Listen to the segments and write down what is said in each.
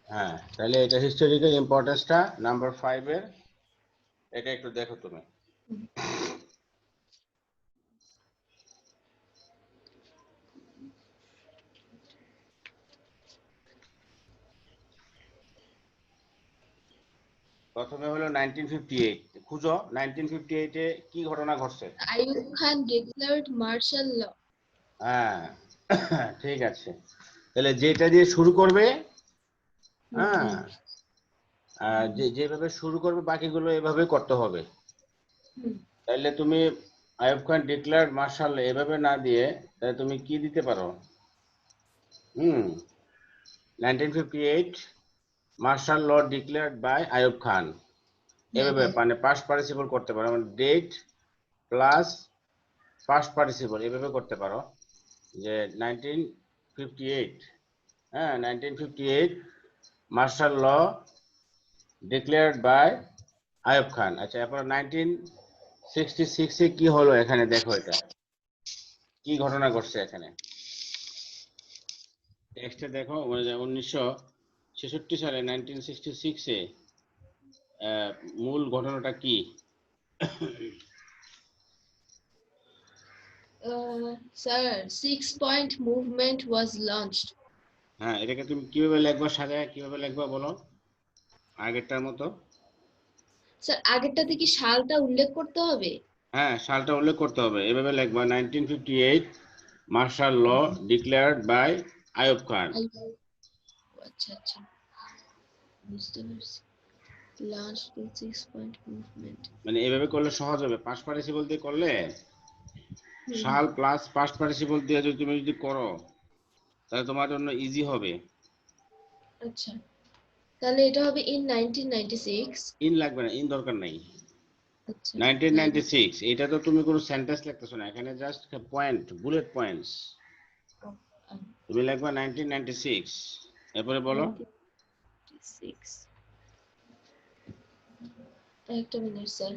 হ্যাঁ, তাহলে এটা হিস্টোরিক্যাল ইম্পর্টেন্সটা নাম্বার 5 এর, এটা একটু দেখো তুমি। প্রথমে হলো 1958, খুঁজো 1958 এ কি ঘটনা ঘটছে। Ayub Khan declared martial law. হ্যাঁ, ঠিক আছে, তাহলে যেটা দিয়ে শুরু করবে, হ্যাঁ, যেভাবে শুরু করবে বাকিগুলো এভাবে করতে হবে। তাহলে তুমি আইয়ুব খান ডিক্লেয়ার্ড মার্শাল এভাবে না দিয়ে তাহলে তুমি কি দিতে পারো? 1958 martial law declared by Ayub Khan, এভাবে মানে পাস্ট পার্টিসিপল করতে পারো, মানে ডেট প্লাস পাস্ট পার্টিসিপল এভাবে করতে পারো যে 1958, হ্যাঁ 1958 martial law declared by Ayub Khan. আচ্ছা, এরপর 1966 এ কি হলো এখানে দেখো, এটা কি ঘটনা ঘটছে এখানে টেক্সটে দেখো। 1966 সালে 1966 এ মূল ঘটনাটা কি? Sir, 6-point movement was launched. হ্যাঁ, এটাকে তুমি কিভাবে লিখবা, সাজায় কিভাবে লিখবা বলো আগেরটার মতো? স্যার আগেরটাতে কি সালটা উল্লেখ করতে হবে? হ্যাঁ, সালটা উল্লেখ করতে হবে, এভাবে লিখবা 1958 martial law declared by Ayub Khan. আচ্ছা আচ্ছা, বুঝতে পারছি। লাঞ্চ 6-point মুভমেন্ট, মানে এভাবে করলে সহজ হবে, পাস্ট পার্টিসিপল দিয়ে করলে সাল প্লাস পাস্ট পার্টিসিপল দিয়ে যদি তুমি করো তাহলে তোমার জন্য ইজি হবে। আচ্ছা তাহলে এটা হবে ইন 1996। ইন লাগবে না, ইন দরকার নাই। আচ্ছা 1996 এটা তো তুমি কোনো সেন্টেন্স লিখতেছো না, এখানে জাস্ট পয়েন্ট, বুলেট পয়েন্টস তুমি লিখবা 1996, এরপরে বলো। 96, একটা মিনিট স্যার।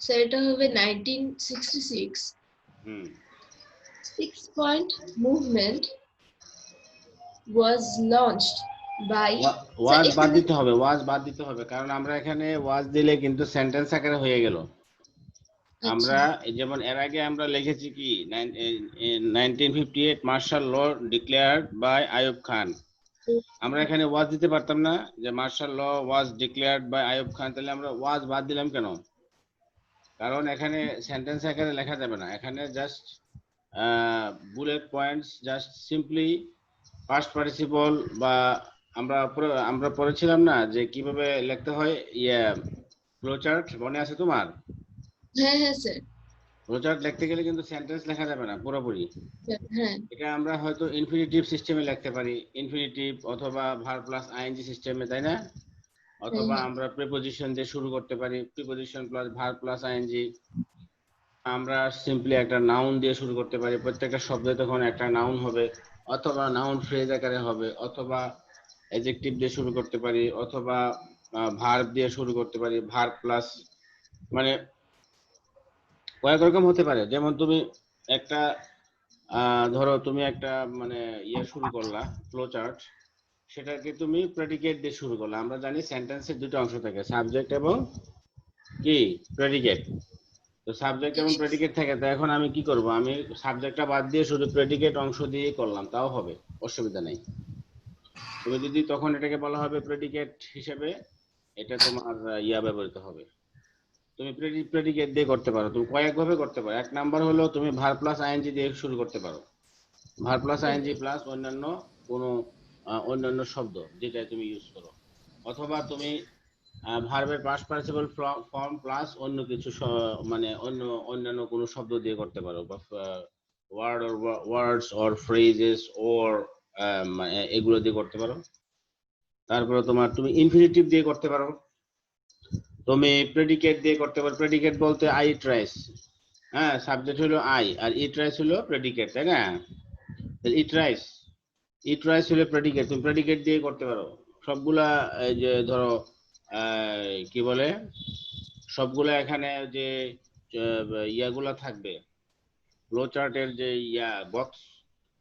স্যার এটা হবে 1966 6-point movement was launched by ওয়াজ বাদ দিতে হবে, ওয়াজ বাদ দিতে হবে, কারণ আমরা এখানে ওয়াজ দিলে কিন্তু সেন্টেন্স আকারে হয়ে গেল। আমরা যেমন এর আগে আমরা লিখেছি কি 1958 martial law declared by Ayub Khan, আমরা এখানে ওয়াজ দিতে পারতাম না যে martial law was declared by Ayub Khan, তাহলে আমরা ওয়াজ বাদ দিলাম কেন? কারণ এখানে সেন্টেন্স আকারে লেখা যাবে না, এখানে just bullet points, just simply past participle, বা আমরা পড়েছিলাম না যে কিভাবে লিখতে হয়, ফ্লোচার্ট মনে আছে তোমার? হ্যাঁ হ্যাঁ স্যার। ফ্লোচার্ট লিখতে গেলে কিন্তু সেন্টেন্স লেখা যাবে না পুরোপুরি, হ্যাঁ এটা আমরা হয়তো ইনফিনিটিভ সিস্টেমে লিখতে পারি, ইনফিনিটিভ অথবা ভার্ব প্লাস আইএনজি সিস্টেমে, তাই না? অথবা আমরা প্রিপোজিশন দিয়ে শুরু করতে পারি, preposition plus verb plus ING. আমরা সিম্পলি একটা নাউন দিয়ে শুরু করতে পারি, প্রত্যেকটা শব্দ তখন একটা নাউন হবে, অথবা নাউন ফ্রেজ আকারে হবে, অথবা অ্যাডজেক্টিভ দিয়ে শুরু করতে পারি, অথবা ভার্ব দিয়ে শুরু করতে পারি, ভার্ব প্লাস, মানে কয়েক রকম হতে পারে। যেমন তুমি একটা ধরো তুমি একটা মানে শুরু করলা ফ্লো চার্ট, সেটাকে তুমি প্রেডিকেট দিয়ে শুরু করলা। আমরা জানি সেন্টেন্সের দুটো অংশ থাকে, সাবজেক্ট এবং কি প্রেডিকেট। তো সাবজেক্ট এবং প্রেডিকেট থাকে, তো এখন আমি কি করব, আমি সাবজেক্টটা বাদ দিয়ে শুধু প্রেডিকেট অংশ দিয়ে করলাম, তাও হবে, অসুবিধা নেই। তবে যদি তখন এটাকে বলা হবে প্রেডিকেট হিসেবে, এটা তোমার ব্যবহৃত হবে। তুমি প্রেডিকেট দিয়ে করতে পারো, তুমি কয়েকভাবে করতে পারো। এক নাম্বার হলো তুমি ভার প্লাস আইএনজি দিয়ে শুরু করতে পারো, ভার প্লাস আইএনজি প্লাস অন্যান্য কোনো অন্যান্য শব্দ যেটা তুমি ইউজ করো, অথবা তুমি ভার্বের পাস্ট পার্টিসিপল ফর্ম প্লাস অন্য কিছু মানে অন্যান্য কোনো শব্দ দিয়ে করতে পারো, বা word or words or phrases or এগুলো দিয়ে করতে পারো। তারপরে তুমি ইনফিনিটিভ দিয়ে করতে পারো, তুমি প্রেডিকেট দিয়ে করতে পারো। প্রেডিকেট বলতে আই ট্রাইস, হ্যাঁ, সাবজেক্ট হলো আই আর ইট রাইস হলো প্রেডিকেট, তাই না? ইট রাইস হলো প্রেডিকেট, তুমি প্রেডিকেট দিয়ে করতে পারো সবগুলা। এই যে ধরো কি বলে, সবগুলা এখানে যে ইয়াগুলা থাকবে, ফ্লো চার্টের যে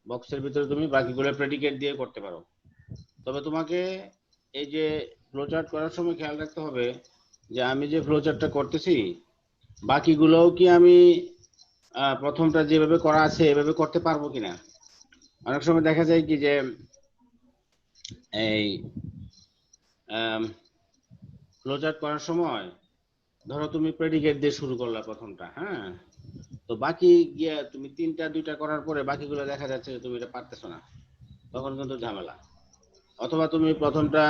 বক্সের ভিতরে তুমি বাকিগুলো প্রেডিকেট দিয়ে করতে পারো। তবে তোমাকে এই যে ফ্লো চার্ট করার সময় খেয়াল রাখতে হবে যে আমি যে ফ্লো চার্টটা করতেছি বাকিগুলোও কি আমি প্রথমটা যেভাবে করা আছে এভাবে করতে পারবো কিনা। অনেক সময় দেখা যায় কি যে এই ফ্লো চার্ট করার সময় ধরো তুমি প্রেডিকেট দিয়ে শুরু করলা প্রথমটা, হ্যাঁ, তো বাকি গিয়ে তুমি তিনটা দুইটা করার পরে বাকিগুলো দেখা যাচ্ছে যে তুমি এটা পারতেছো না, তখন কিন্তু ঝামেলা। অথবা তুমি প্রথমটা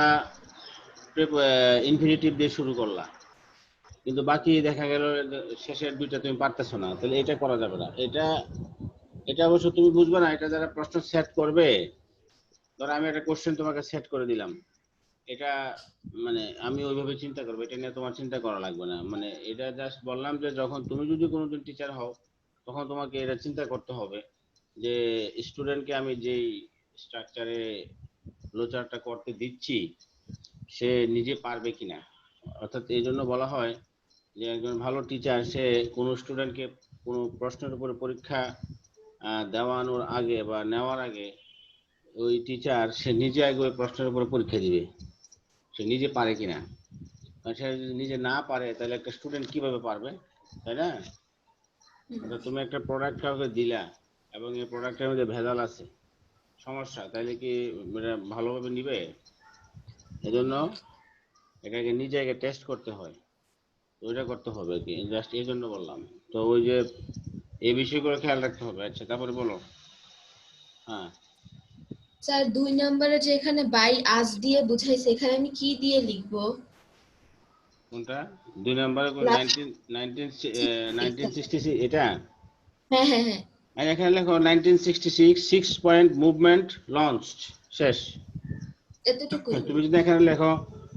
ইনফিনিটিভ দিয়ে শুরু করলা কিন্তু বাকি দেখা গেল শেষের দুইটা তুমি পারতেছো না, তাহলে এটা করা যাবে না। এটা এটা অবশ্য তুমি বুঝবে না, এটা যারা প্রশ্ন সেট করবে, ধরো আমি একটা কোশ্চেন তোমাকে সেট করে দিলাম, এটা মানে আমি ওইভাবে চিন্তা করবো, এটা নিয়ে তোমার চিন্তা করা লাগবে না। মানে এটা জাস্ট বললাম যে যখন তুমি যদি কোনোদিন টিচার হও তখন তোমাকে এটা চিন্তা করতে হবে যে স্টুডেন্টকে আমি যেই স্ট্রাকচারে ফ্লোচার্টটা করতে দিচ্ছি সে নিজে পারবে কিনা। অর্থাৎ এই জন্য বলা হয় যে একজন ভালো টিচার সে কোনো স্টুডেন্টকে কোনো প্রশ্নের উপরে পরীক্ষা দেওয়ানোর আগে বা নেওয়ার আগে ওই টিচার সে নিজে আগে ওই প্রশ্নের উপরে পরীক্ষা দিবে সে নিজে পারে কিনা। সে যদি নিজে না পারে তাহলে একটা স্টুডেন্ট কিভাবে পারবে, তাই না? তুমি একটা প্রোডাক্ট কাউকে দিলা এবং এই প্রোডাক্টের মধ্যে ভেজাল আছে, সমস্যা, তাহলে কি এটা ভালোভাবে নিবে? এজন্য এটাকে নিজে আগে টেস্ট করতে হয়, ওইটা করতে হবে কি, জাস্ট এই জন্য বললাম। তো ওই যে এই বিষয়গুলো খেয়াল রাখতে হবে। আচ্ছা, তারপরে বলো। হ্যাঁ, স্যার 2 নম্বরে যে এখানে বাই আজ দিয়ে বুঝাইছে, এখানে আমি কি দিয়ে লিখবো? কোনটা? 2 নম্বরে কোন লাস্ট 1966 এটা? হ্যাঁ হ্যাঁ হ্যাঁ, আর এখানে লেখো 1966 6 পয়েন্ট মুভমেন্ট লঞ্চড, শেষ। এতটুকুই। তুমি যদি এখানে লেখো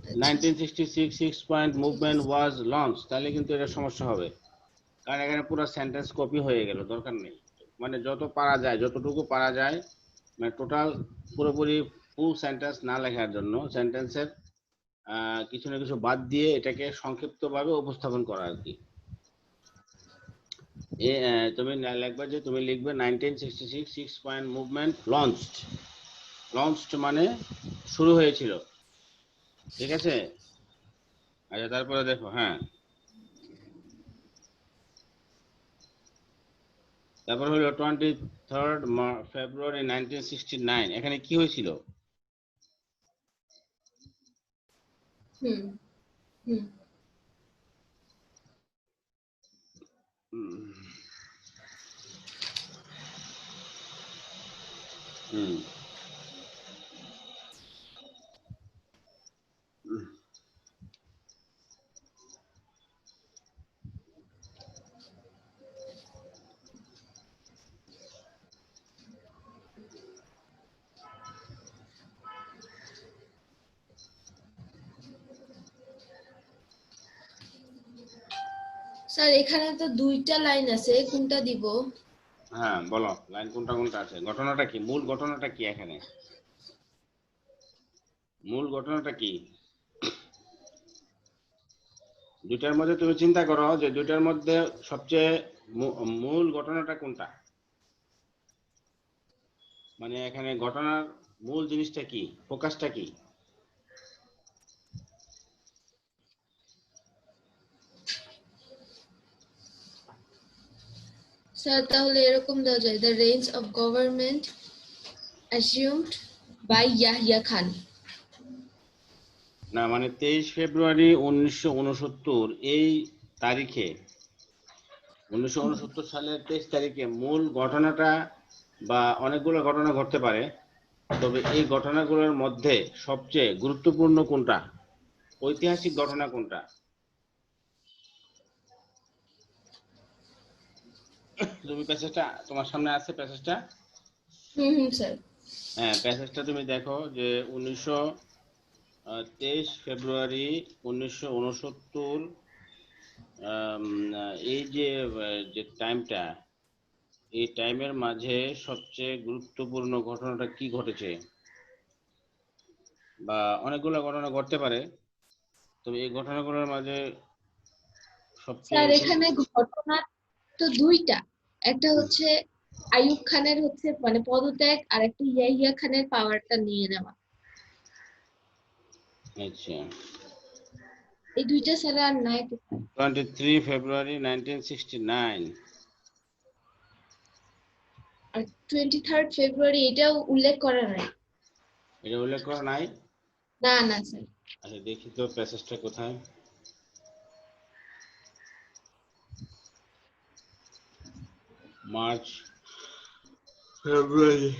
আচ্ছা 1966 6 পয়েন্ট মুভমেন্ট ওয়াজ লঞ্চ, তাহলে কিন্তু এটা সমস্যা হবে, কারণ এখানে পুরো সেন্টেন্স কপি হয়ে গেল, দরকার নেই। মানে যত পারা যায়, যতটুকু পারা যায়, মানে টোটাল পুরোপুরি ফুল সেন্টেন্স না লেখার জন্য সেন্টেন্সের কিছু না কিছু বাদ দিয়ে এটাকে সংক্ষিপ্তভাবে উপস্থাপন করা আর কি। তুমি লিখবে যে তুমি লিখবে 1966 6 পয়েন্ট মুভমেন্ট লঞ্চড। লঞ্চড মানে শুরু হয়েছিল, ঠিক আছে? আচ্ছা, তারপরে দেখো, হ্যাঁ, তারপর হলো 23rd ফেব্রুয়ারি 1969, এখানে কি হয়েছিল? হুম হুম হুম হুম স্যার এখানে তো 2টা লাইন আছে, কোনটা দিব? হ্যাঁ, বলো লাইন কোনটা কোনটা আছে, ঘটনাটা কি, মূল ঘটনাটা কি এখানে, মূল ঘটনাটা কি? দুইটার মধ্যে তুমি চিন্তা করো যে দুইটার মধ্যে সবচেয়ে মূল ঘটনাটা কোনটা, মানে এখানে ঘটনার মূল জিনিসটা কি, ফোকাসটা কি? স্যার তাহলে এরকম দেওয়া যায়, the range of government assumed by Yahya Khan. না, মানে 23 ফেব্রুয়ারি 1969 এই তারিখে, 1969 সালের 23 তারিখে মূল ঘটনাটা, বা অনেকগুলো ঘটনা ঘটতে পারে, তবে এই ঘটনাগুলোর মধ্যে সবচেয়ে গুরুত্বপূর্ণ কোনটা, ঐতিহাসিক ঘটনা কোনটা? তুমি প্যাসেজটা তোমার সামনে আছে, প্যাসেজটা? হুম স্যার। হ্যাঁ, প্যাসেজটা তুমি দেখো যে 23 ফেব্রুয়ারি 1969 এই যে যে টাইমটা, এই টাইমের মাঝে সবচেয়ে গুরুত্বপূর্ণ ঘটনাটা কি ঘটেছে, বা অনেকগুলো ঘটনা ঘটতে পারে, তবে এই ঘটনাগুলোর মাঝে সবচেয়ে স্যার বেশি। এখানে ঘটনা তো দুইটা, একটা হচ্ছে আইয়ুব খানের হচ্ছে মানে পদত্যাগ, আর একটা ইয়াহিয়া খানের পাওয়ারটা নিয়ে নেওয়া। আচ্ছা, এই দুইটা ছাড়া আর নাই তো। 23 ফেব্রুয়ারি 1969। আর 23rd ফেব্রুয়ারি এটাও উল্লেখ করা নাই। এটা উল্লেখ করা নাই? না না স্যার। আচ্ছা দেখি তো প্যাসেজটা কোথায়। মার্চ, ফেব্রুয়ারি,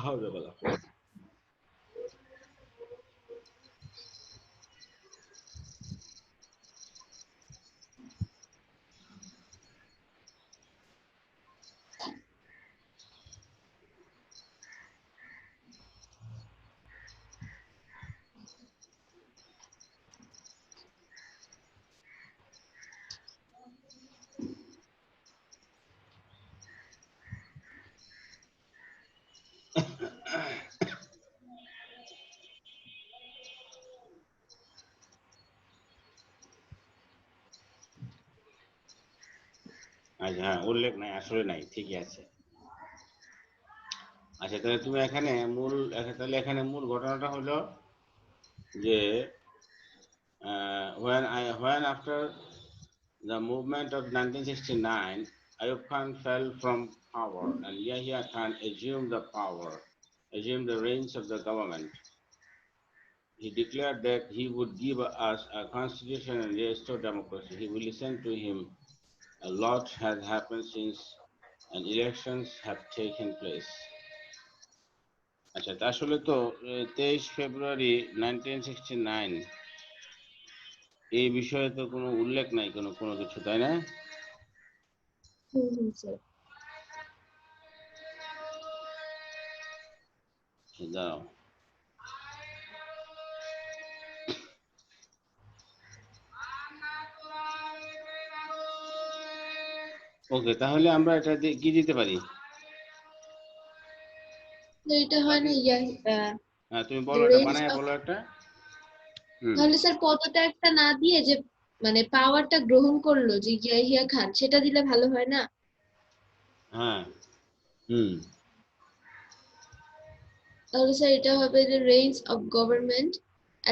হবে বলা। আচ্ছা হ্যাঁ, উল্লেখ নাই, আসলে নাই, ঠিকই আছে। আচ্ছা তাহলে তুমি এখানে মূল ঘটনাটা হলো যে when after the movement of 1969, Ayub Khan fell from power and Yahya Khan assumed the reins of the government. He declared that he would give us a constitution and restore democracy. He will listen to him. A lot has happened since and elections have taken place. আচ্ছা তা আসলে তো 23 ফেব্রুয়ারি 1969 এই বিষয়ে তো কোনো উল্লেখ নাই কোনো কিছু, তাই না? স্যার। দাঁড়াও, ওকে, তাহলে আমরা এটা কি দিতে পারি? তো এটা হয় না হ্যাঁ তুমি the বলো, এটা reigns বানায় of, বলো একটা। হুম। তাহলে স্যার পদত্যাগটা না দিয়ে যে মানে পাওয়ারটা গ্রহণ করলো যে ইয়াহিয়া খান, সেটা দিলে ভালো হয় না? হ্যাঁ। হুম। তাহলে স্যার এটা হবে the reins of government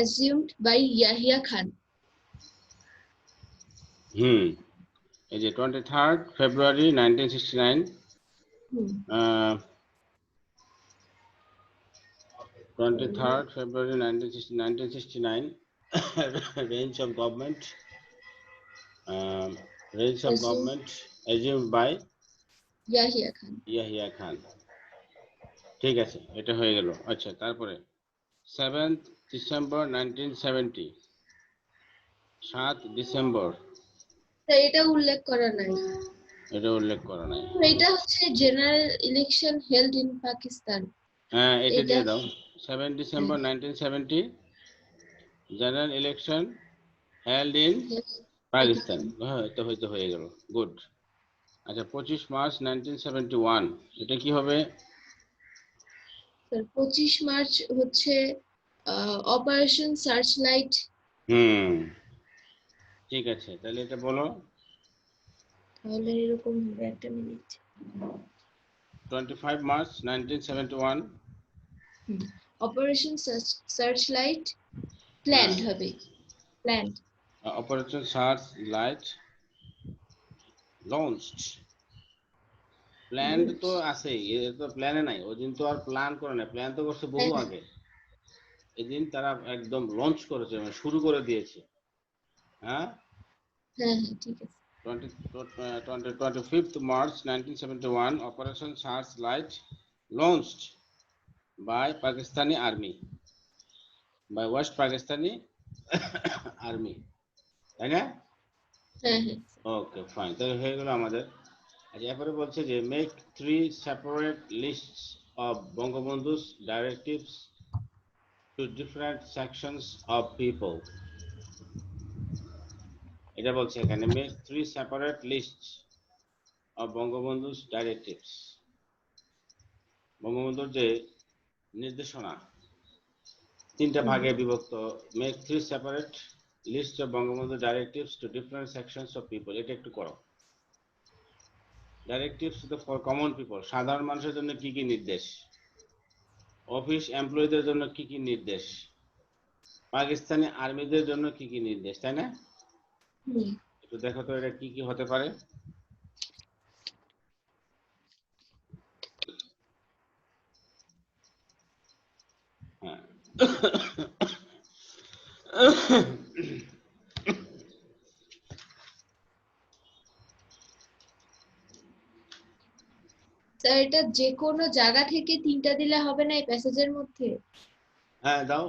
assumed by Yahya Khan. হুম। এই যে 23 ফেব্রুয়ারি 1969, হুম। 23 February 1969, range of government, um, Assumed assumed by Yahya Khan. Yahya Khan. ঠিক আছে, এটা হয়ে গেল। আচ্ছা তারপরে 7th December 1970, 7 ডিসেম্বর। তা এটা উল্লেখ করা নাই। এটা উল্লেখ করা নাই। এটা হচ্ছে general election held in Pakistan. হ্যাঁ এটা এটা দিয়ে দাও। 7 December 1970, general election held in Pakistan. হ্যাঁ এটা হয়তো হয়ে গেল, গুড। আচ্ছা 25 মার্চ 1971, এটা কি হবে? 25 মার্চ হচ্ছে অপারেশন সার্চ লাইট। হুম, ঠিক আছে, তাহলে এটা বলো। তাহলে এরকম হবে, একটা minute. 25 March 1971। Operation search light হ্যাঁ, প্ল্যান্ড হবে, planned. Operation search light launched. Plan তো আছে, এর তো প্ল্যানে নাই, ওদিন তো আর প্ল্যান করে নাই, প্ল্যান তো করছে বহু হ্যাঁ আগে। এদিন তারা একদম লঞ্চ করেছে, মানে শুরু করে দিয়েছে। হ্যাঁ, হ্যাঁ হ্যাঁ ঠিক আছে। 25th March 1971, Operation Searchlight launched by Pakistani Army, by West Pakistani Army, তাই না? হ্যাঁ হ্যাঁ। ওকে ফাইন, তাহলে হয়ে গেল আমাদের। আচ্ছা এরপরে বলছে যে make 3 separate lists of Bangabandhu's directives to different sections of people. এটা বলছে এখানে make 3 separate list of Bangabandhu's directives। বঙ্গবন্ধুর যে নির্দেশনা তিনটা ভাগে বিভক্ত। Make 3 separate list of Bangabandhu directives to different sections of people। এটা একটু করো। directives ফর কমন পিপল, সাধারণ মানুষের জন্য কি কি নির্দেশ, অফিস এমপ্লয়ীদের জন্য কি কি নির্দেশ, পাকিস্তানি আর্মিদের জন্য কি কি নির্দেশ, তাই না? একটু দেখো তো এটা কি কি হতে পারে। হ্যাঁ স্যার এটা যে কোনো জায়গা থেকে তিনটা দিলে হবে না এই প্যাসেজের মধ্যে? হ্যাঁ দাও,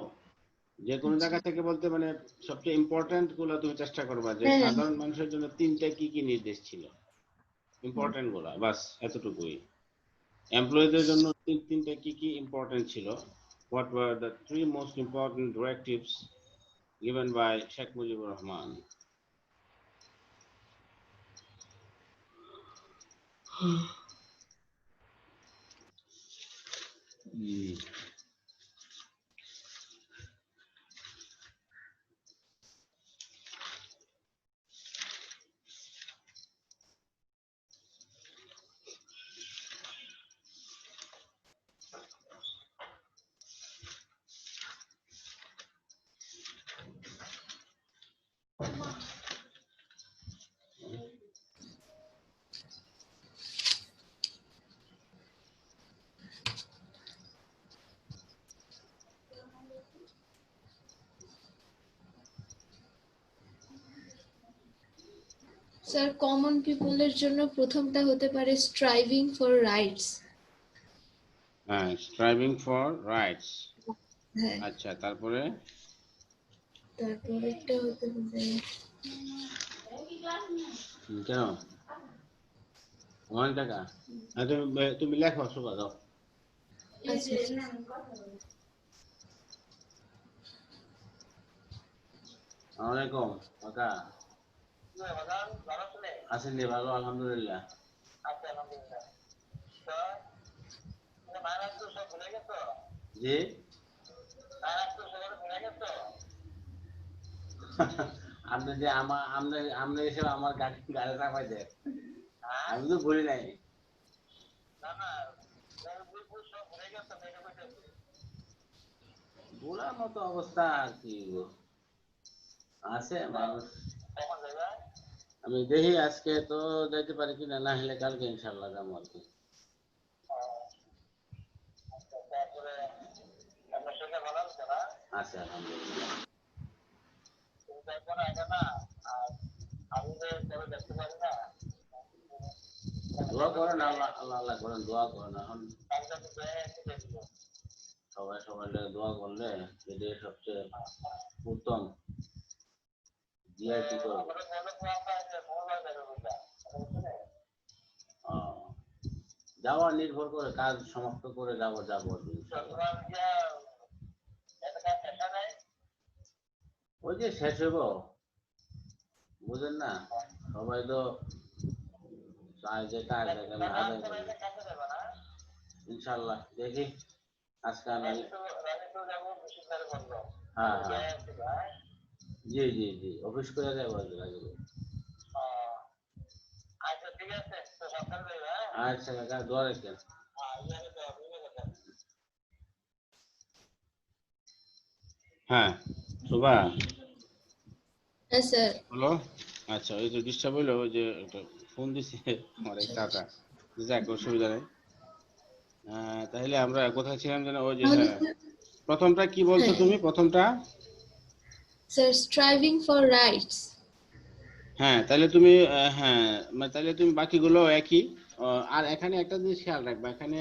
যে কোনো জায়গা থেকে বলতে মানে সবচেয়ে ইম্পর্টেন্ট গুলো তুমি চেষ্টা করবা যে হ্যাঁ সাধারণ মানুষের জন্য তিনটা কি কি নির্দেশ ছিল, ইম্পর্টেন্ট গুলা, বাস এতটুকুই। এমপ্লয়ীদের জন্য তিনটা কি কি ইম্পর্টেন্ট ছিল, what were the three most important directives given by Sheikh Mujibur Rahman। Sir common পিপলের জন্য প্রথমটা হতে পারে স্ট্রাইভিং ফর রাইটস। হ্যাঁ, স্ট্রাইভিং ফর রাইটস। হ্যাঁ আচ্ছা, তারপরে তারপরেরটা হতে পারে কেন অনেক টাকা। তুমি লেখো সুবা দাও। আচ্ছা আসসালামাইকুম কাকা, আছেন রে? ভালো আলহামদুলিল্লাহ। জি আপনি যে আমার আমরা এসে আমার গাড়ি চাপাই দেন, আমি তো ভুলি নাই। ভুলার মতো অবস্থা আর কি আছে মানুষ। আমি দেখি আজকে তো যাইতে পারি কিনা, না হলে কালকে ইনশাল্লাহ যাবো আর কি। আচ্ছা আলহামদুলিল্লাহ। দোয়া করেন, আল্লাহ আল্লাহ আল্লাহ করেন, দোয়া করেন। এখন সবাই সবাই দোয়া করলে এটাই সবচেয়ে উত্তম। দিয়ে কি করবো, যাওয়া নির্ভর করে, কাজ সমাপ্ত করে যাবো ওই যে শেষ হইব, বুঝেন না? সবাই তো চায় যে কাজ ইনশাল্লাহ দেখি আজকে আমি। হ্যাঁ হ্যাঁ জি জি জি, অফিস করে যাবো লাগবে। আচ্ছা কাকা, দোয়া রাখেন। হ্যাঁ শোভা স্যার। বলো। আচ্ছা, ওই তো ডিস্টার্ব হইলো, ওই যে একটা ফোন দিছে আমার এক কাকা, যাক অসুবিধা নেই। তাহলে আমরা কোথায় ছিলাম যেন? ওই যে হ্যাঁ, প্রথমটা কি বলছো তুমি? প্রথমটা স্যার স্ট্রাইভিং ফর রাইটস। হ্যাঁ, তাহলে তুমি হ্যাঁ তাহলে তুমি বাকিগুলো একই। আর এখানে একটা জিনিস খেয়াল রাখবা, এখানে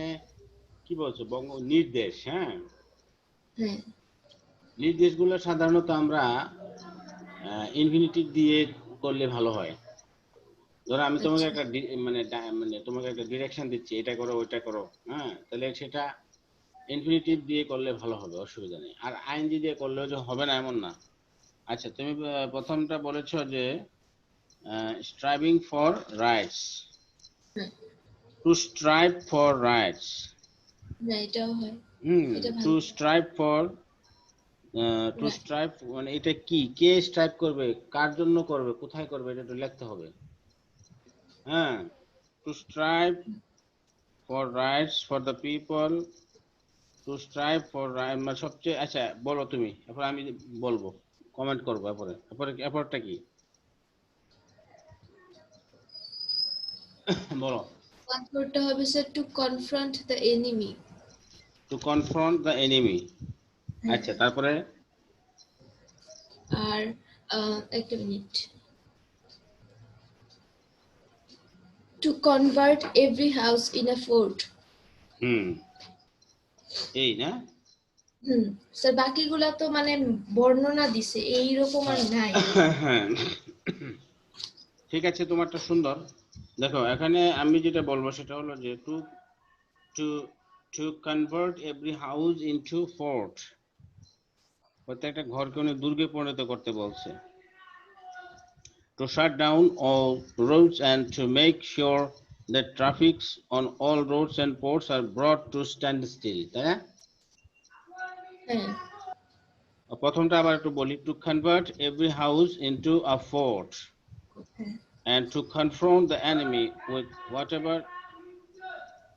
কি বলছো বঙ্গ নির্দেশ। হ্যাঁ, হ্যাঁ নির্দেশগুলো সাধারণত আমরা ইনফিনিটিভ দিয়ে করলে ভালো হয়। ধরো আমি তোমাকে একটা মানে তোমাকে একটা ডিরেকশন দিচ্ছি, এটা করো ওইটা করো, হ্যাঁ, তাহলে সেটা ইনফিনিটিভ দিয়ে করলে ভালো হবে, অসুবিধা নেই। আর আইএনজি দিয়ে করলেও যে হবে না এমন না। আচ্ছা, তুমি প্রথমটা বলেছো যে striving for rights. To strive for rights. না এটাও হয়, এটা To ভালো। strive for to Right. strive মানে এটা কি, কে স্ট্রাইভ করবে, কার জন্য করবে, কোথায় করবে, এটা একটু লিখতে হবে। হ্যাঁ, to strive for rights for the people, to strive for মানে সবচেয়ে, আচ্ছা বলো তুমি, এরপর আমি বলবো, কমেন্ট করবো, এরপরটা কি বলো। ওয়ার্ডটা হবে sir to confront the enemy. To confront the enemy. আচ্ছা, তারপরে আর একটা minute, to convert every house in a fort. এই না। স্যার বাকিগুলা তো মানে বর্ণনা দিছে, এইরকম আর নাই। হ্যাঁ, ঠিক আছে, তোমারটা সুন্দর। দেখো এখানে আমি যেটা বলবো সেটা হলো যে to to to convert every house into fort, প্রত্যেকটা ঘরকে উনি দুর্গে পরিণত করতে বলছে। To shut down all roads and to make sure that traffics on all roads and ports are brought to standstill, তাই না? হ্যাঁ, প্রথমটা আবার একটু বলি, to convert every house into a fort and to confront the enemy with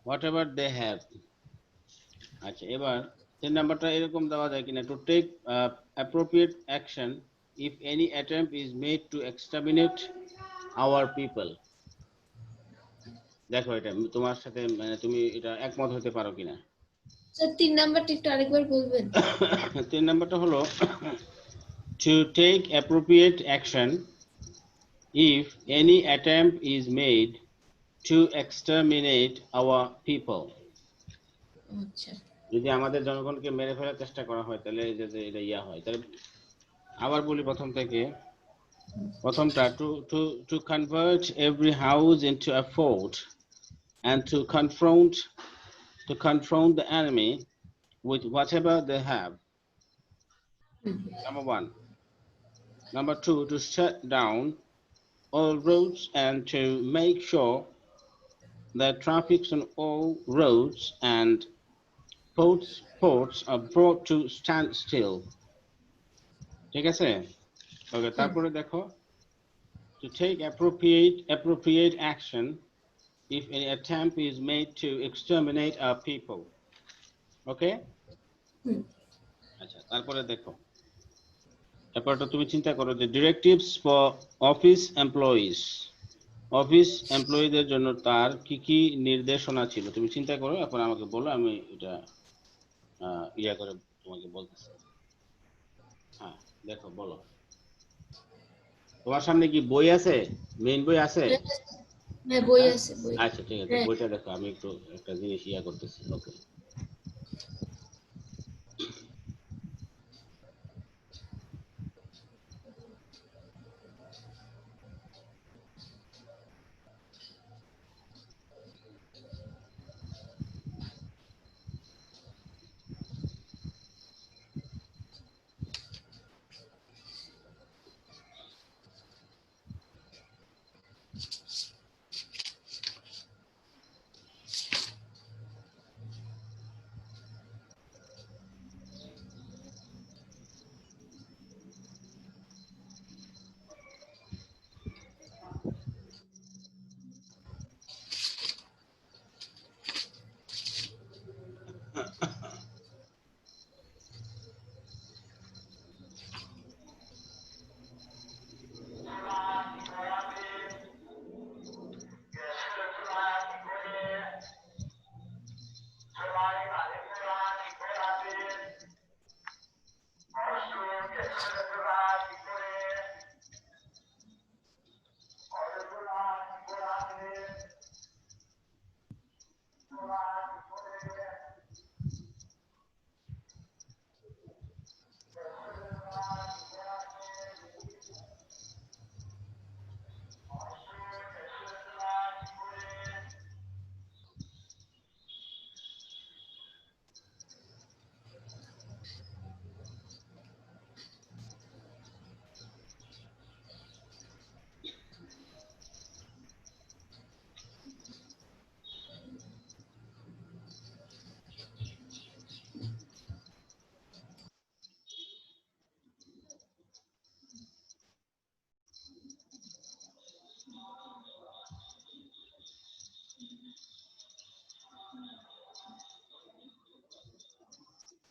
whatever they have. আচ্ছা, এবার 3 নাম্বারটা এরকম দেওয়া যায় কিনা, to take appropriate action if any attempt is made to exterminate our people. দেখো এটা তোমার সাথে মানে তুমি এটা একমত হতে পারো কিনা। স্যার 3 নাম্বারটা একটু আরেকবার বলবেন? 3 নাম্বারটা হলো to take appropriate action if any attempt is made to exterminate our people. আচ্ছা, যদি আমাদের জনগণকে মেরে ফেলার চেষ্টা করা হয় তাহলে এই যে এটা ইয়া হয়। তাহলে আবার বলি প্রথম থেকে, প্রথমটা to convert every house into a fort and to confront the enemy with whatever they have. Number 1. Number 2, to shut down all roads and to make sure that traffic on all roads and ports are brought to standstill. ঠিক আছে? ওকে, তারপরে দেখো, to take appropriate action if any attempt is made to exterminate our people. Okay? আচ্ছা, তারপরে দেখো, এরপরটা তুমি চিন্তা করো যে directives for office employees. Office এমপ্লয়ীদের জন্য তার কি কি নির্দেশনা ছিল, তুমি চিন্তা করো, এখন আমাকে বলো, আমি এটা ইয়া করে তোমাকে বলতেছি। হ্যাঁ, দেখো বলো, তোমার সামনে কি বই আছে, মেইন বই আছে? হ্যাঁ বই আছে, বই। আচ্ছা, ঠিক আছে, বইটা দেখো, আমি একটু একটা জিনিস ইয়া করতেছি। ওকে,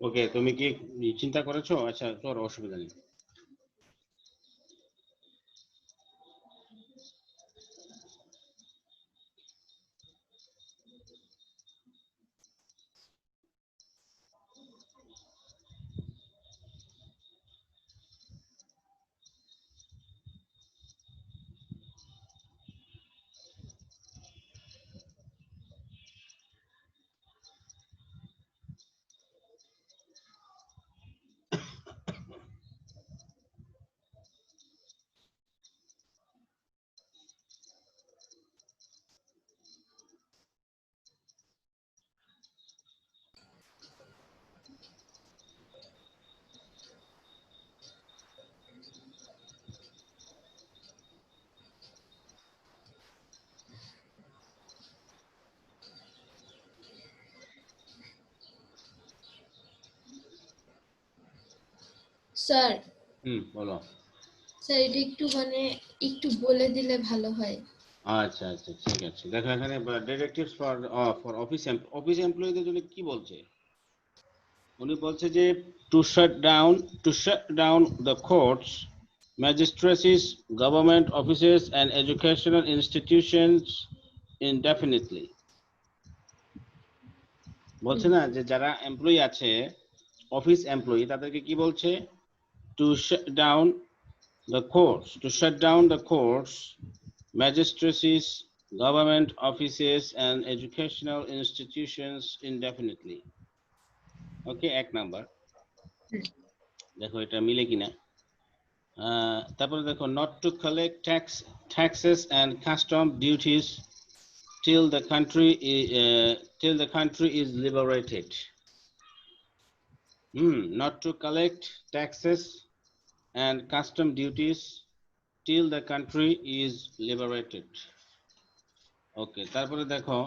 ওকে, তুমি কি চিন্তা করেছো? আচ্ছা, তোর অসুবিধা নেই। স্যার, বলো। স্যার এটা একটু মানে একটু বলে দিলে ভালো হয়। আচ্ছা আচ্ছা, ঠিক আছে। দেখো এখানে ডিরেক্টিভস ফর ফর অফিস এমপ্লয়ীদের জন্য কি বলছে। উনি বলছে যে to shut down the courts, magistracies, government offices and educational institutions indefinitely. বলছে না যে যারা এমপ্লয়ি আছে, অফিস এমপ্লয়ি, তাদেরকে কি বলছে? Two shut down the courts, magistracies, government offices and educational institutions indefinitely. Okay, 1 number. দেখো এটা মিলে কিনা। তারপরে দেখো, not to collect taxes and custom duties till the country is liberated. Not to collect taxes and custom duties till the country is liberated. ওকে, তারপরে দেখো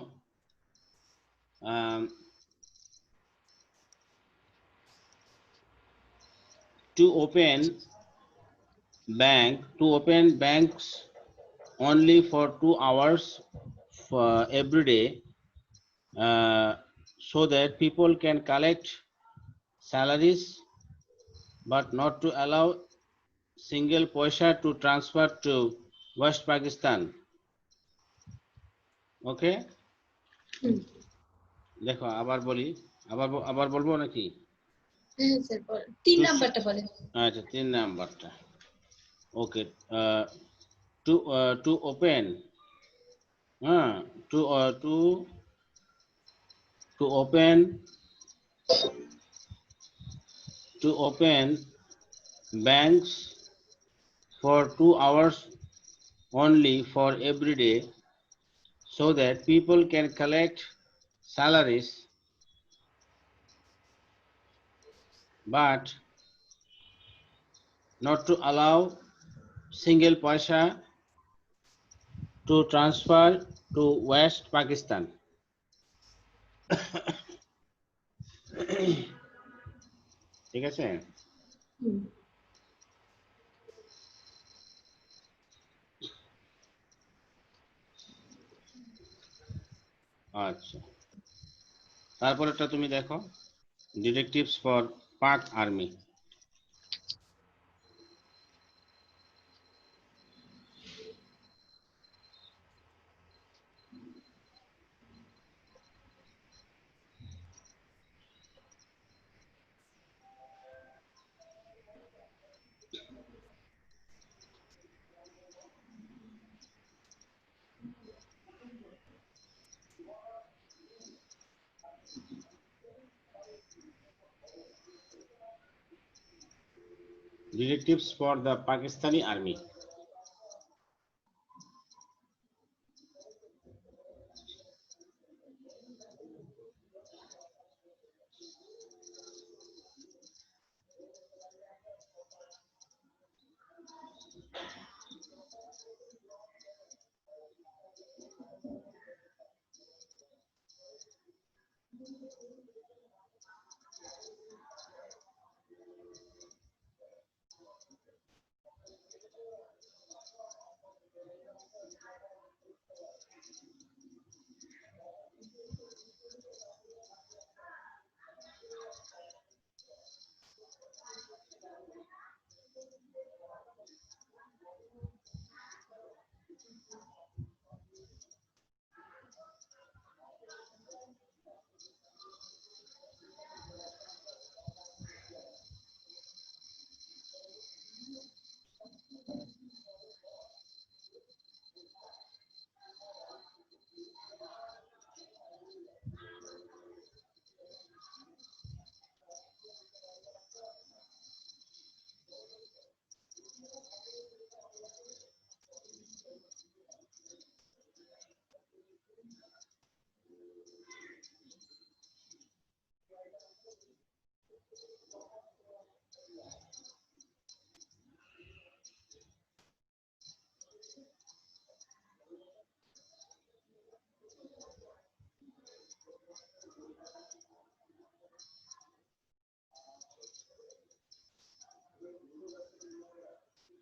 to open banks only for 2 hours for every day, so that people can collect salaries, but not to allow single paisa to transfer to West Pakistan. ওকে, দেখো আবার বলি, আবার বলবো নাকি? হ্যাঁ sir, বলেন 3 নাম্বারটা বলেন। আচ্ছা, 3 নাম্বারটা। ওকে, to open to open banks for 2 hours only for every day, so that people can collect salaries, but not to allow single paisa to transfer to West Pakistan. ঠিক আছে? আচ্ছা, তারপরেরটা তুমি দেখো, ডিরেক্টিভস ফর পাক army. Directives for the Pakistani Army.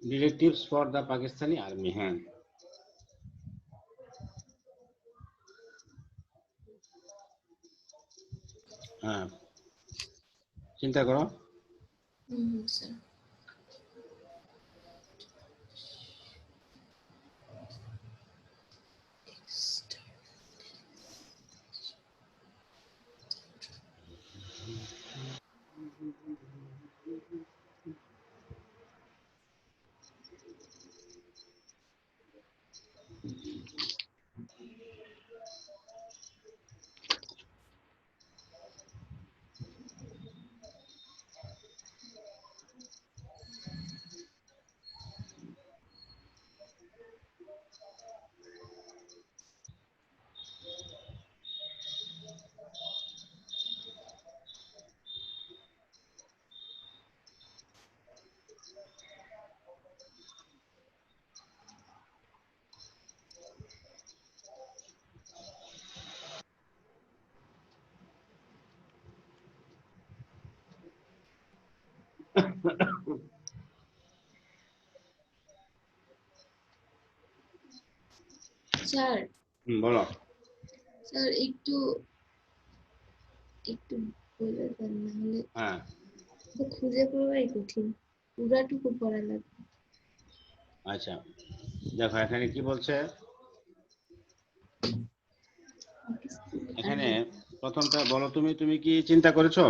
Directives for the Pakistani army, হ্যাঁ হ্যাঁ চিন্তা করো। স্যার স্যার বলো। স্যার একটু একটু বলে দেন, নাহলে হ্যাঁ তো খুঁজে পাওয়াই কঠিন, পুরাটুকু পড়া লাগবে। আচ্ছা দেখো এখানে কি বলছে, এখানে প্রথমটা বলো, তুমি কি চিন্তা করেছো?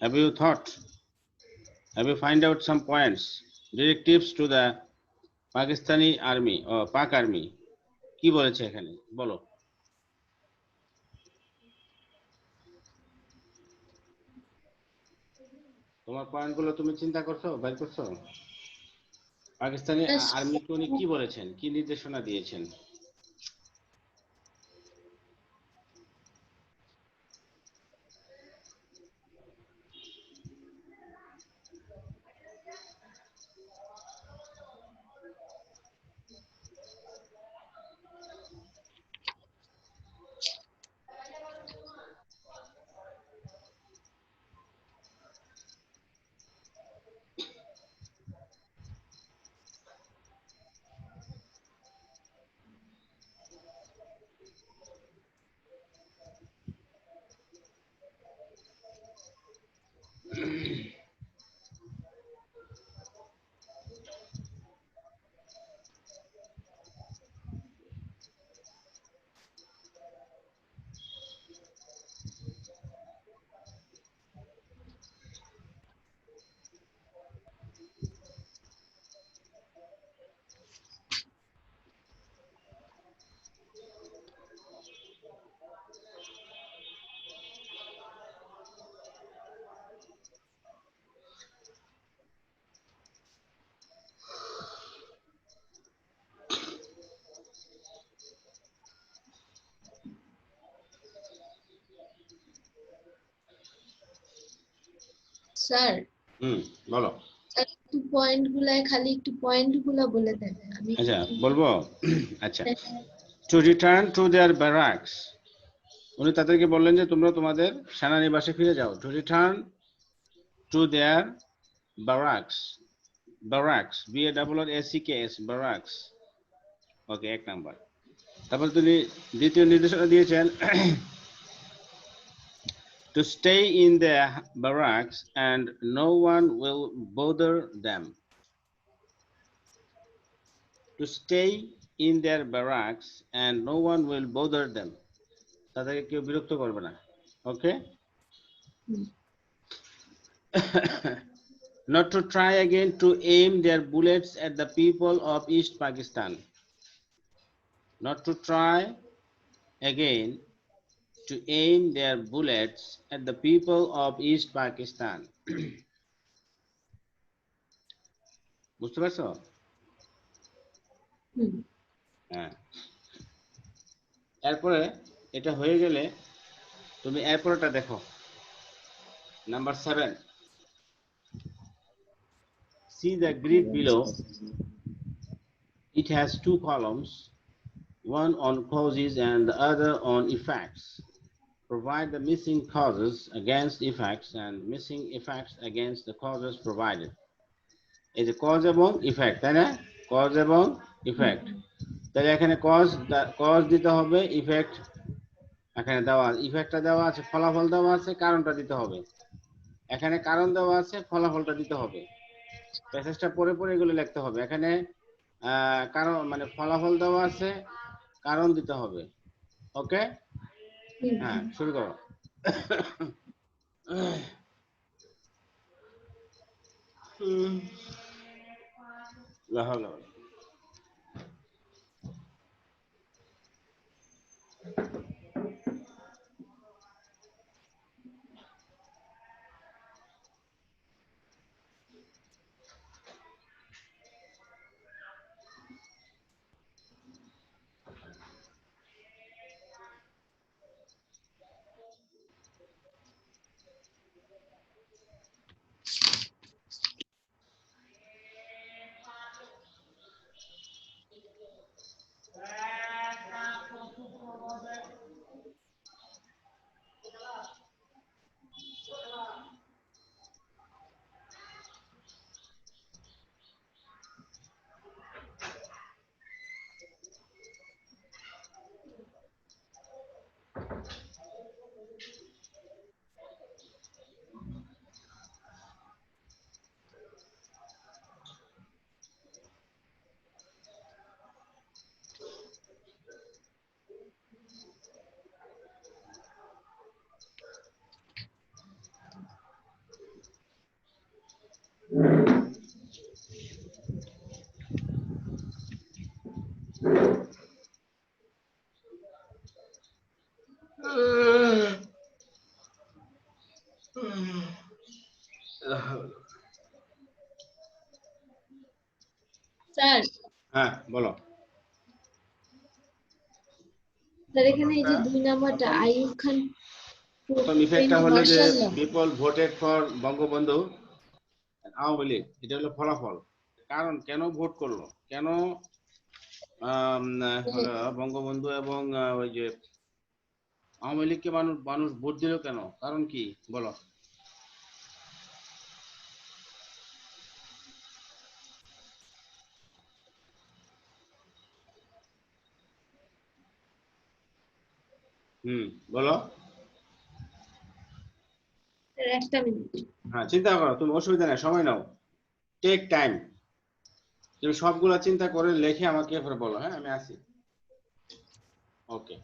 Have you thought? Have you find out some points? Directives to the Pakistani army or Pak army কি বলেছে এখানে বলো। তোমার পয়েন্ট গুলো তুমি চিন্তা করছো, বের করছো? পাকিস্তানি আর্মিকে উনি কি বলেছেন, কি নির্দেশনা দিয়েছেন? স্যার বলো। একটু পয়েন্ট গুলায় খালি একটু পয়েন্ট গুলা বলে দেন, আমি আচ্ছা বলবো। আচ্ছা, to return to their barracks, উনি তাদেরকে বললেন যে তোমরা তোমাদের সেনানিবাসে ফিরে যাও। To return to their barracks, barracks BARRACKS barracks, okay এক নাম্বার। তারপর তিনি দ্বিতীয় নির্দেশনা দিয়েছেন to stay in their barracks and no one will bother them. To stay in their barracks and no one will bother them. তাদেরকে কেউ বিরক্ত করবে না। ওকে। Not to try again to aim their bullets at the people of East Pakistan. Not to try again to aim their bullets at the people of East Pakistan. বুঝতে পারছো? হ্যাঁ। এরপরে এটা হয়ে গেলে তুমি এরপরটা দেখো, Number 7. See the grid below. It has two columns, one on causes and the other on effects. Provide the missing causes against effects and missing effects against the causes provided. এই যে cause এবং effect, তাই না? cause এবং effect. তাহলে এখানে cause দিতে হবে, effect এখানে দেওয়া, ইফেক্টটা দেওয়া আছে, ফলাফল দেওয়া আছে, কারণটা দিতে হবে। এখানে কারণ দেওয়া আছে, ফলাফলটা দিতে হবে। প্যাসেজটা পড়ে পড়ে এগুলো লিখতে হবে। এখানে কারণ মানে ফলাফল দেওয়া আছে, কারণ দিতে হবে। ওকে, হ্যাঁ শুরু করো। স্যার, হ্যাঁ বলো। স্যার এখানে এই যে 2 নাম্বারটা আইয়ুব খান প্রথম ইফেক্টটা হলো যে people voted for Bangabandhu Awami League, এটা হলো ফলাফল। কারণ কেন ভোট করলো, কেন বঙ্গবন্ধু এবং ওই যে আওয়ামী লীগকে মানুষ ভোট দিল কেন, কারণ কি বলো। বলো। একটা মিনিট। হ্যাঁ চিন্তা করো, তুমি অসুবিধা নেই, সময় নাও, টেক টাইম। তুমি সবগুলা চিন্তা করে লিখে আমাকে এরপরে বলো। হ্যাঁ আমি আসি। ওকে।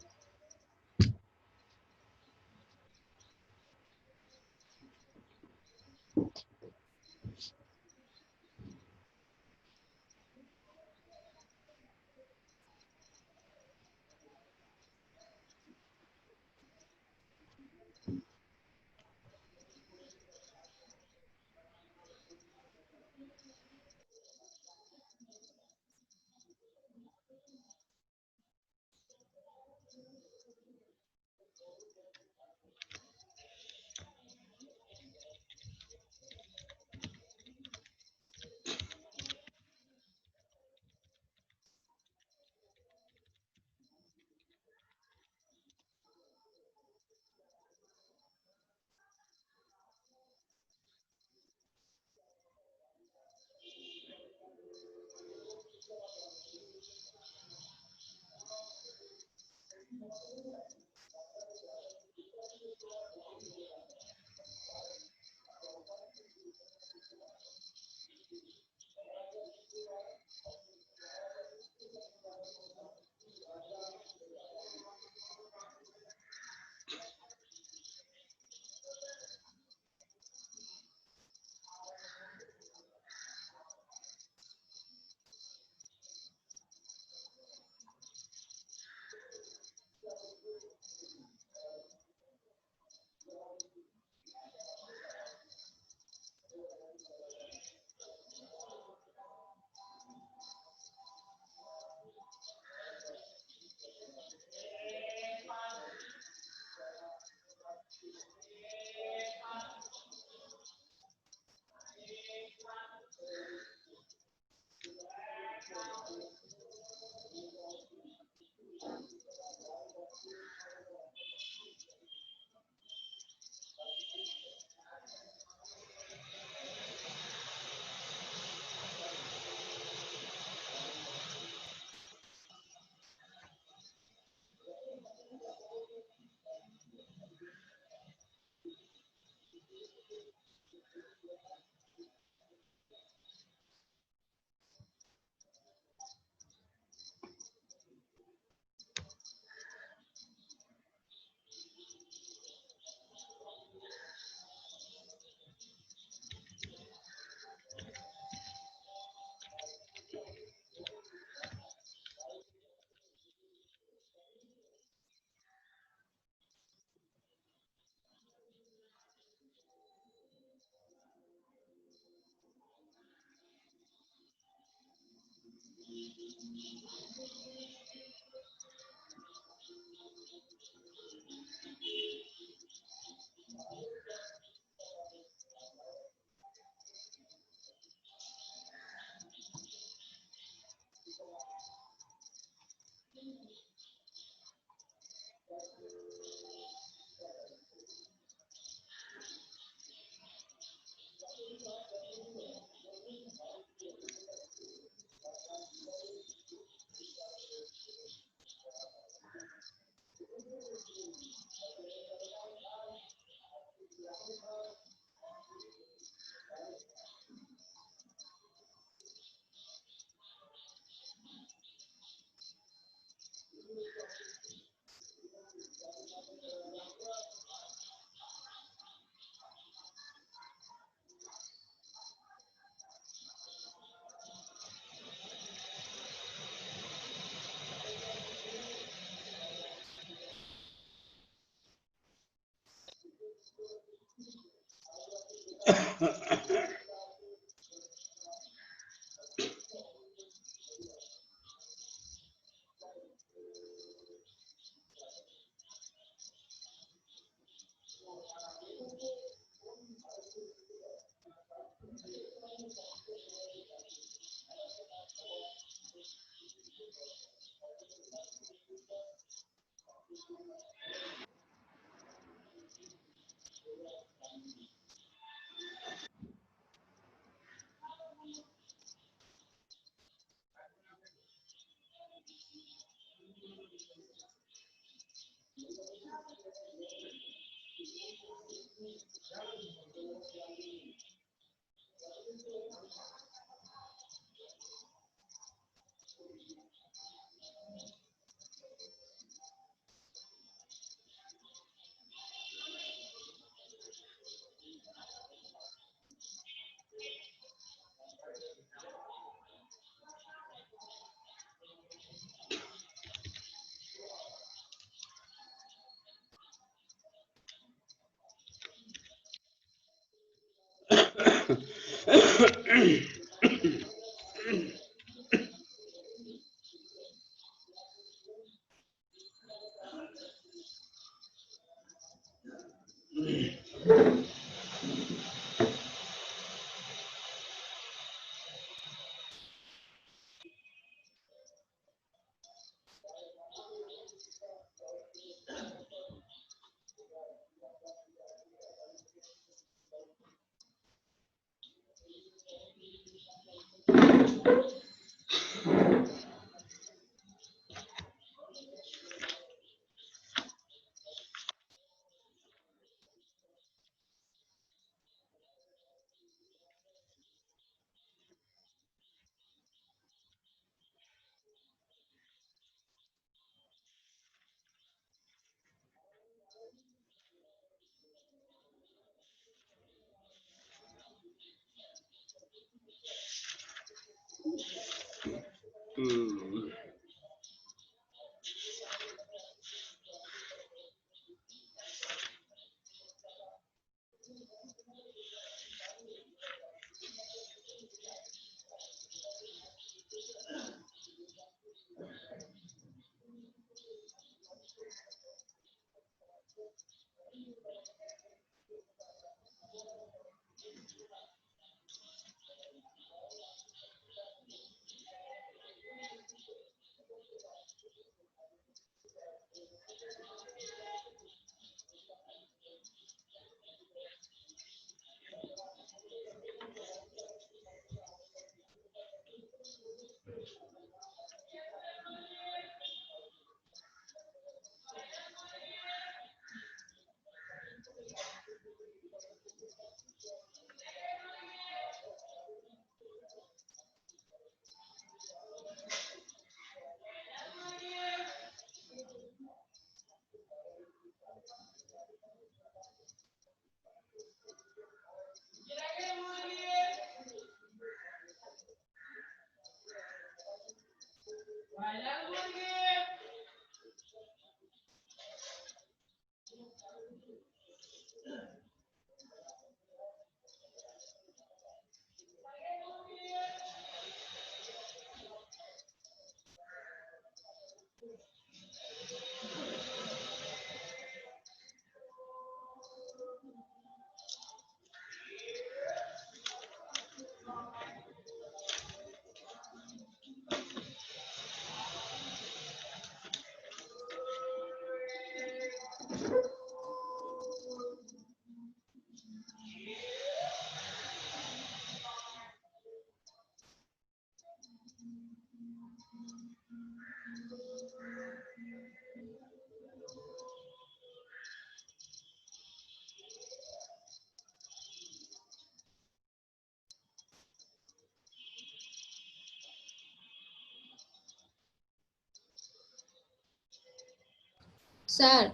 স্যার,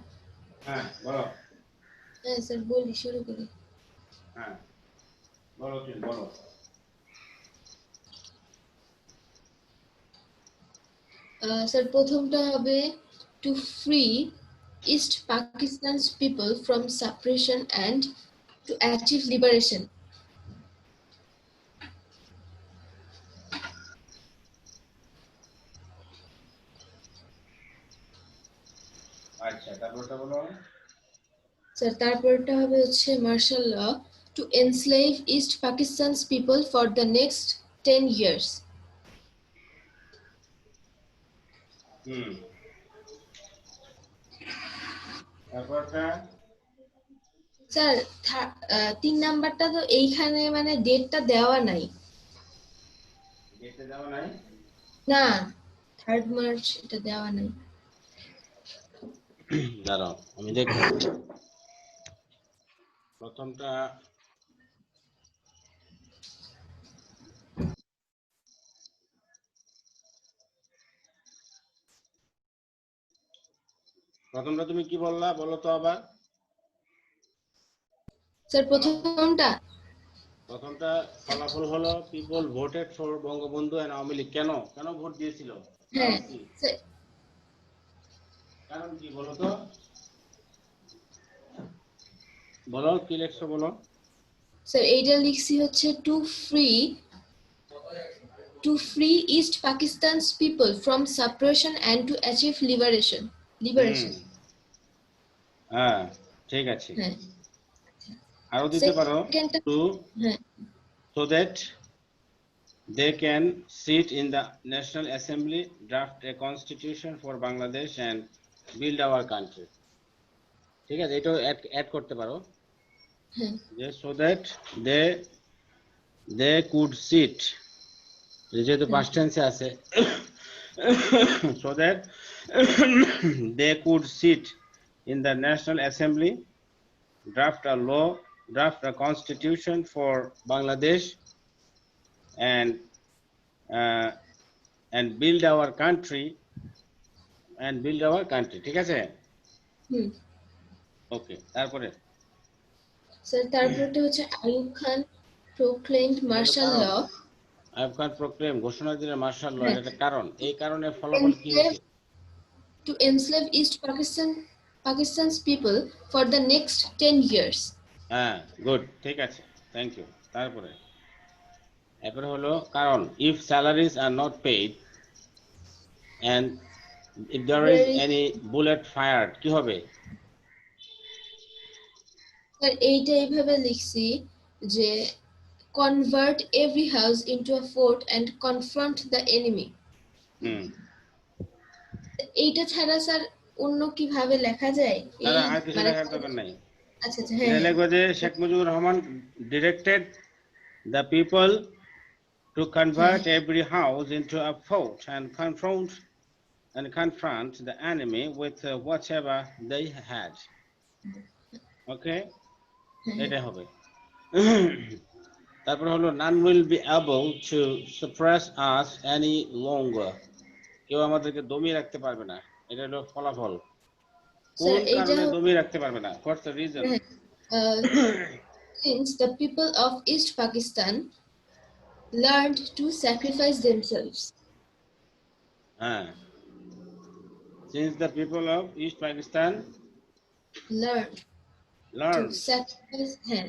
হ্যাঁ বলো। হ্যাঁ স্যার বলি, শুরু করি। হ্যাঁ বলো, তুমি বলো। স্যার প্রথমটা হবে to free East Pakistan's people from suppression and to achieve liberation. আচ্ছা, তারপরটা বলো। স্যার তারপরটা হবে হচ্ছে martial law to enslave East Pakistan's people for the next 10 years। হুম, তারপরটা। স্যার 3 নাম্বারটা তো এইখানে মানে ডেটটা দেওয়া নাই। দেখতে যাও নাই? না, 3rd মার্চ এটা দেওয়া নাই। দাঁড়াও আমি দেখবো। প্রথমটা প্রথমটা তুমি কি বললা, বলো তো আবার। স্যার প্রথমটা, প্রথমটা ফলাফল হলো people voted for Bangabandhu and Awami League. কেন কেন ভোট দিয়েছিল? কারণ হ্যাঁ কি? স্যার, কারণ কি বলো তো, বলো কি লেখছো বলো। স্যার এইটা লিখছি হচ্ছে to free East Pakistan's people from suppression and to achieve liberation. হুম, লিবারেশন। হ্যাঁ ঠিক আছে। হ্যাঁ। আরো দিতে পারো। সেকেন্ডটা, টু হ্যাঁ so that they can sit in the National Assembly, draft a constitution for Bangladesh and build our country। ঠিক আছে, এটাও অ্যাড করতে পারো হ্যাঁ যে so that they they could sit, যেহেতু হ্যাঁ past tense এ আছে so that they could sit in the National Assembly, draft a law, draft a constitution for Bangladesh and uh, and build our country ঠিক আছে। হুম। ওকে, তারপরে sir তারপরটা হচ্ছে Ayub Khan proclaimed এটা হলো martial কারণ। law। আইয়ুব খান প্রক্লেম, ঘোষণা দিলেন মার্শাল ল, হ্যাঁ, এটা একটা কারণ। এই কারণে ফলাফল কি enslave হয়েছে? to enslave East Pakistan's people for the next 10 years। হ্যাঁ গুড, ঠিক আছে, থ্যাংক ইউ। তারপরে এরপরে হলো কারণ if salaries are not paid and if there is There is, any bullet fired, কি হবে? স্যার এইটা এইভাবে লিখছি যে convert every house into a fort and confront the enemy। হুম, এইটা ছাড়া স্যার অন্য কিভাবে লেখা যায় এই তারা আর কিছু মানে? লেখার দরকার নাই। আচ্ছা আচ্ছা, হ্যাঁ এটা হ্যাঁ লিখবো যে Sheikh Mujibur Rahman directed the people to হ্যাঁ convert every house into a fort and confront the enemy with whatever they had। Okay, হ্যাঁ হ্যাঁ। এটা হবে। তারপর হলো none will be able to suppress us any longer, কেউ আমাদেরকে দমিয়ে রাখতে পারবে না। এটা হলো ফলাফল। স্যার কোন এইটা কারণে দমিয়ে রাখতে পারবে না? What's the reason? হ্যাঁ, since the people of East Pakistan learned to sacrifice themselves। হ্যাঁ, since the people of East Pakistan learned to learned, sacrifice, হ্যাঁ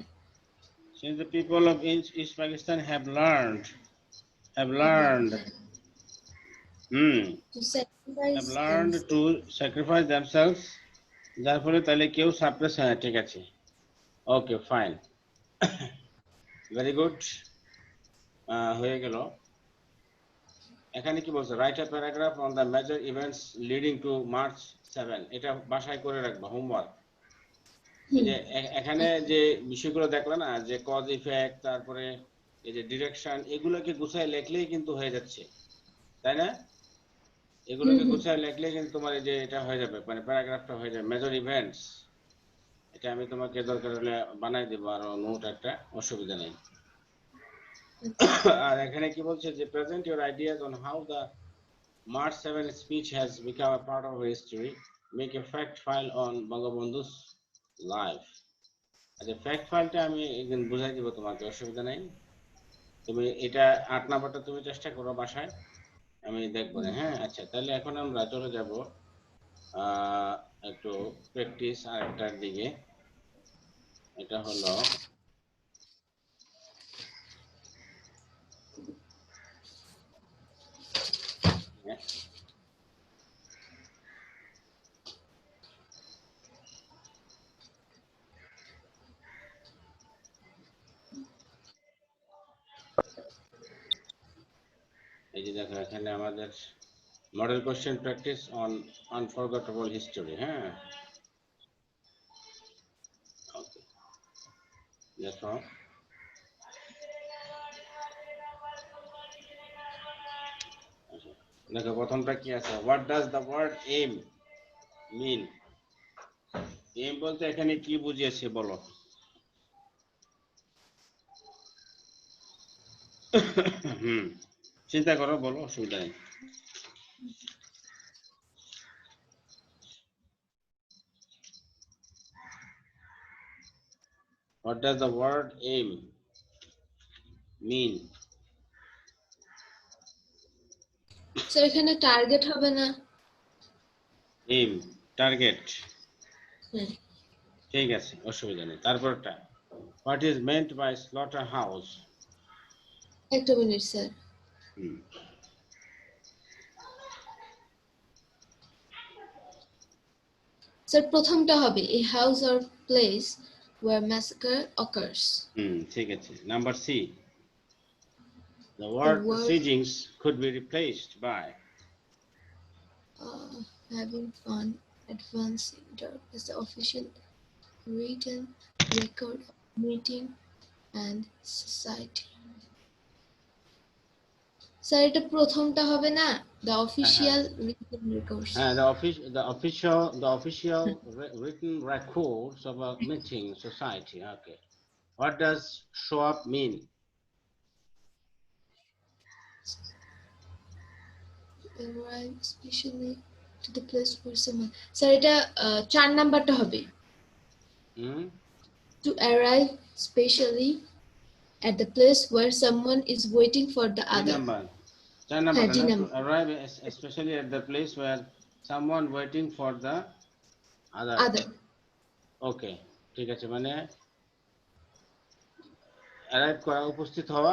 since the people of East Pakistan have learned হ্যাঁ, hmm to have sacrifice learned themselves। to sacrifice themselves, যার ফলে তাহলে কেউ suppress, হ্যাঁ ঠিক আছে, ওকে ফাইন, ভেরি গুড, হয়ে গেল। এখানে কি বলছে, write a paragraph on the major events leading to March 7। এটা বাসায় করে রাখবা, হোমওয়ার্ক। এই হুম। যে এখানে যে বিষয়গুলো দেখলে না, যে কজ ইফেক্ট, তারপরে এই যে ডিরেকশন, এগুলোকে গুছায় লেখলেই কিন্তু হয়ে যাচ্ছে, তাই না? হুম এগুলোকে হুম। গুছায় লেখলে কিন্তু তোমার এই যে এটা হয়ে যাবে, মানে প্যারাগ্রাফটা হয়ে যাবে, মেজর ইভেন্টস। এটা আমি তোমাকে দরকার হলে বানাই দেবো আরো নোট একটা, অসুবিধা নেই। আর এখানে কি বলছে যে present your ideas on how the March 7 speech has become a part of history, make a fact file on Bangabandhu's life. আচ্ছা, ফ্যাক্ট ফাইলটা আমি একদিন বুঝাই দিব তোমাকে, অসুবিধা নাই। তুমি এটা 8 নাম্বারটা তুমি চেষ্টা করো বাসায়, আমি দেখবো না। হ্যাঁ, আচ্ছা, তাহলে এখন আমরা চলে যাব একটু প্র্যাকটিস আরেকটার দিকে। এটা হলো হ্যাঁ, এই যে দেখো এখানে আমাদের model question practice on unforgettable history. হ্যাঁ, ওকে, দেখো আচ্ছা, দেখো প্রথমটা কি আছে, what does the word M mean. M বলতে এখানে কি বুঝিয়েছে বলো? হুম, চিন্তা করো, বলো, অসুবিধা নেই। What does the word aim mean? Sir এখানে টার্গেট হবে না? Aim, target, হ্যাঁ, ঠিক আছে, অসুবিধা নেই। তারপরটা, what is meant by slaughterhouse? একটা মিনিট স্যার। হুম, স্যার প্রথমটা হবে a house or place where massacre occurs. ঠিক আছে। Number C, the The word word siegings could be replaced by having fun, advancing dark as the official written record of meeting and society. Sir এটা প্রথমটা হবে না, the হ্যাঁ official written records. হ্যাঁ, the official written records of a meeting society. Okay, what does show up mean? Arrive especially to the place where someone. Sir এটা 4 নাম্বারটা হবে, হুম, to arrive specially at the place where someone is waiting for the কি other. Number? 4 number হ্যাঁ, D না, to number. arrive especially at the place where someone waiting for the other. other. ওকে, ঠিক আছে, মানে arrive করা, উপস্থিত হওয়া,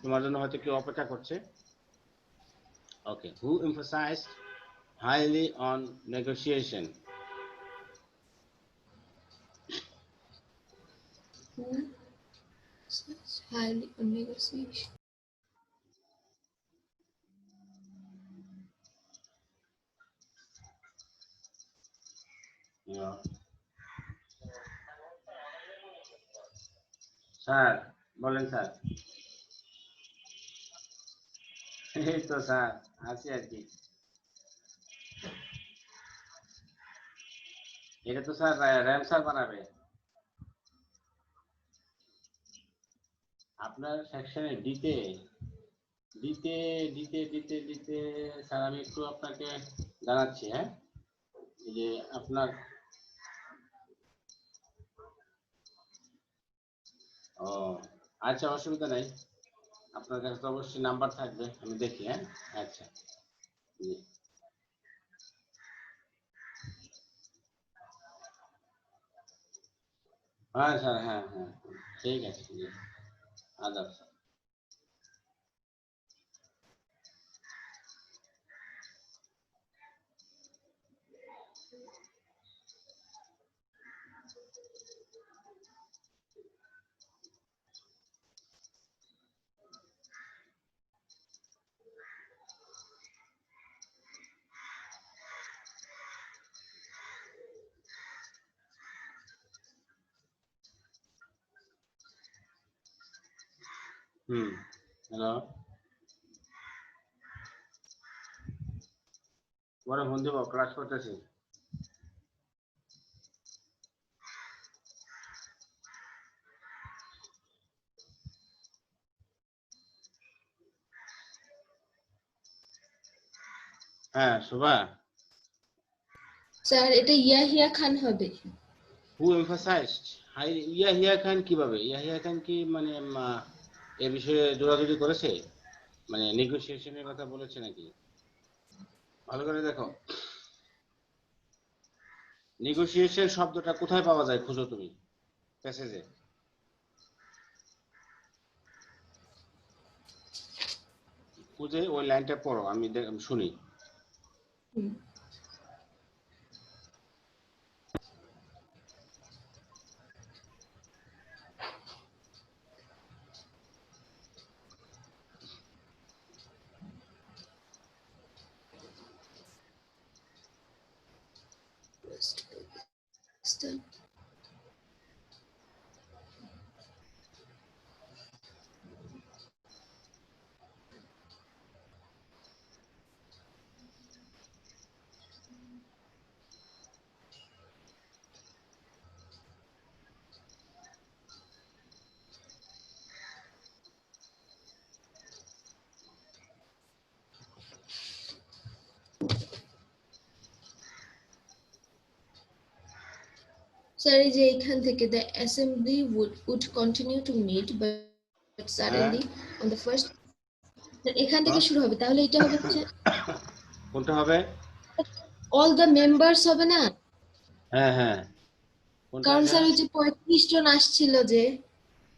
তোমার জন্য হয়তো কেউ অপেক্ষা করছে। ওকে, হু emphasized highly on negotiation? Who says highly on negotiation? Sir বলেন স্যার। এই তো স্যার, আছি আর কি। এটা তো স্যার র্যাম স্যার বানাবে আপনার সেকশনে ডিতে দিতে দিতে দিতে দিতে। স্যার আমি একটু আপনাকে জানাচ্ছি। হ্যাঁ, এই যে আপনার, ও আচ্ছা, অসুবিধা নাই, আপনার কাছে তো অবশ্যই নাম্বার থাকবে, আমি দেখি। হ্যাঁ, আচ্ছা, জি। হ্যাঁ স্যার, হ্যাঁ হ্যাঁ, ঠিক আছে, জি, আদাব স্যার। হ্যালো, পরে ফোন দেবো, ক্লাস করতেছি। হ্যাঁ, শোভা, স্যার এটা ইয়াহিয়া খান হবে। হু এমফাসাইজড হাই ইয়াহিয়া খান কিভাবে? ইয়াহিয়া খান কি মানে এ বিষয়ে জোরাজুরি করেছে, মানে নেগোসিয়েশনের কথা বলেছে নাকি? ভালো করে দেখো, নেগোসিয়েশন শব্দটা কোথায় পাওয়া যায় খুঁজো তুমি প্যাসেজে। খুঁজে ওই লাইনটা পড়ো, আমি শুনি। হুম। স্যার এই যে এখান থেকে the assembly would continue to meet but suddenly on the first, এখান থেকে শুরু হবে, তাহলে এটা হবে হচ্ছে কোনটা হবে? all the members হবে না? হ্যাঁ হ্যাঁ, কোনটা কারণ এটা? স্যার ওই যে 35 জন আসছিল যে।